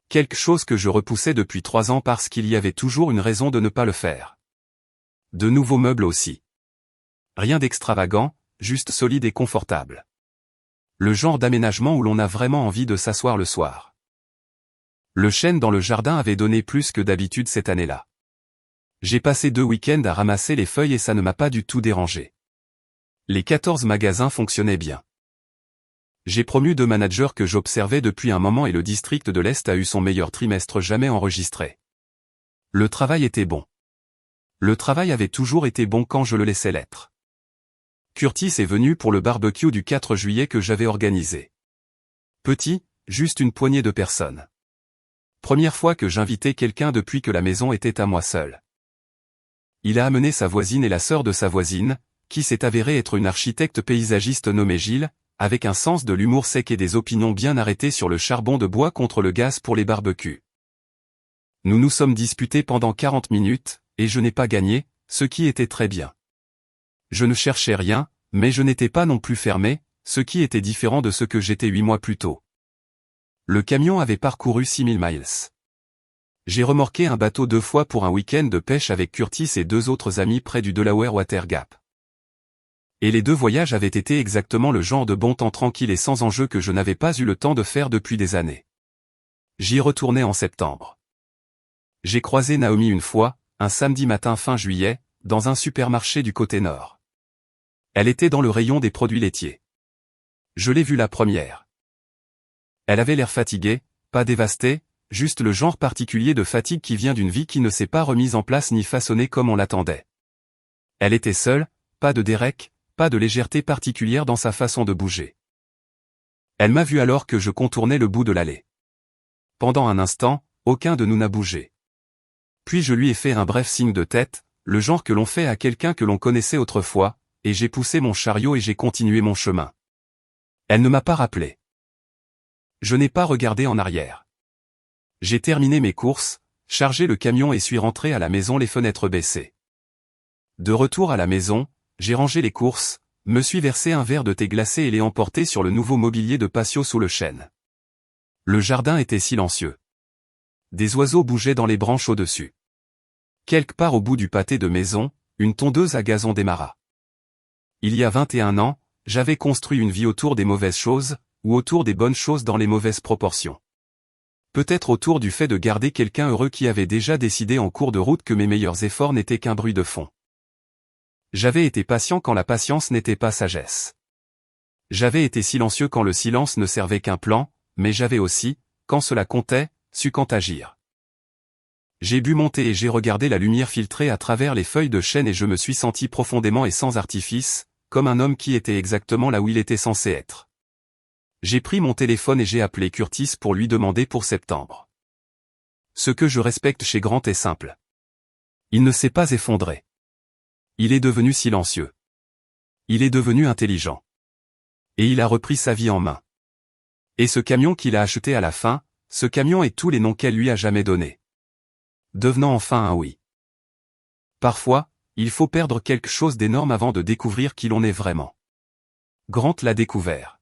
Quelque chose que je repoussais depuis 3 ans parce qu'il y avait toujours une raison de ne pas le faire. De nouveaux meubles aussi. Rien d'extravagant, juste solide et confortable. Le genre d'aménagement où l'on a vraiment envie de s'asseoir le soir. Le chêne dans le jardin avait donné plus que d'habitude cette année-là. J'ai passé 2 week-ends à ramasser les feuilles et ça ne m'a pas du tout dérangé. Les 14 magasins fonctionnaient bien. J'ai promu 2 managers que j'observais depuis un moment et le district de l'Est a eu son meilleur trimestre jamais enregistré. Le travail était bon. Le travail avait toujours été bon quand je le laissais l'être. Curtis est venu pour le barbecue du 4 juillet que j'avais organisé. Petit, juste une poignée de personnes. Première fois que j'invitais quelqu'un depuis que la maison était à moi seul. Il a amené sa voisine et la sœur de sa voisine, qui s'est avérée être une architecte paysagiste nommée Gilles, avec un sens de l'humour sec et des opinions bien arrêtées sur le charbon de bois contre le gaz pour les barbecues. Nous nous sommes disputés pendant 40 minutes, et je n'ai pas gagné, ce qui était très bien. Je ne cherchais rien, mais je n'étais pas non plus fermé, ce qui était différent de ce que j'étais 8 mois plus tôt. Le camion avait parcouru 6000 miles. J'ai remorqué un bateau 2 fois pour un week-end de pêche avec Curtis et 2 autres amis près du Delaware Water Gap. Et les 2 voyages avaient été exactement le genre de bon temps tranquille et sans enjeu que je n'avais pas eu le temps de faire depuis des années. J'y retournais en septembre. J'ai croisé Naomi une fois, un samedi matin fin juillet, dans un supermarché du côté nord. Elle était dans le rayon des produits laitiers. Je l'ai vue la première. Elle avait l'air fatiguée, pas dévastée, juste le genre particulier de fatigue qui vient d'une vie qui ne s'est pas remise en place ni façonnée comme on l'attendait. Elle était seule, pas de Derek, pas de légèreté particulière dans sa façon de bouger. Elle m'a vu alors que je contournais le bout de l'allée. Pendant un instant, aucun de nous n'a bougé. Puis je lui ai fait un bref signe de tête, le genre que l'on fait à quelqu'un que l'on connaissait autrefois, et j'ai poussé mon chariot et j'ai continué mon chemin. Elle ne m'a pas rappelé. Je n'ai pas regardé en arrière. J'ai terminé mes courses, chargé le camion et suis rentré à la maison les fenêtres baissées. De retour à la maison, j'ai rangé les courses, me suis versé un verre de thé glacé et l'ai emporté sur le nouveau mobilier de patio sous le chêne. Le jardin était silencieux. Des oiseaux bougeaient dans les branches au-dessus. Quelque part au bout du pâté de maison, une tondeuse à gazon démarra. Il y a 21 ans, j'avais construit une vie autour des mauvaises choses, ou autour des bonnes choses dans les mauvaises proportions. Peut-être autour du fait de garder quelqu'un heureux qui avait déjà décidé en cours de route que mes meilleurs efforts n'étaient qu'un bruit de fond. J'avais été patient quand la patience n'était pas sagesse. J'avais été silencieux quand le silence ne servait qu'un plan, mais j'avais aussi, quand cela comptait, su quand agir. J'ai bu mon thé et j'ai regardé la lumière filtrer à travers les feuilles de chêne et je me suis senti profondément et sans artifice, comme un homme qui était exactement là où il était censé être. J'ai pris mon téléphone et j'ai appelé Curtis pour lui demander pour septembre. Ce que je respecte chez Grant est simple. Il ne s'est pas effondré. Il est devenu silencieux. Il est devenu intelligent. Et il a repris sa vie en main. Et ce camion qu'il a acheté à la fin, ce camion et tous les noms qu'elle lui a jamais donnés. Devenant enfin un oui. Parfois, il faut perdre quelque chose d'énorme avant de découvrir qui l'on est vraiment. Grant l'a découvert.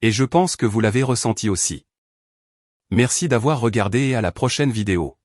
Et je pense que vous l'avez ressenti aussi. Merci d'avoir regardé et à la prochaine vidéo.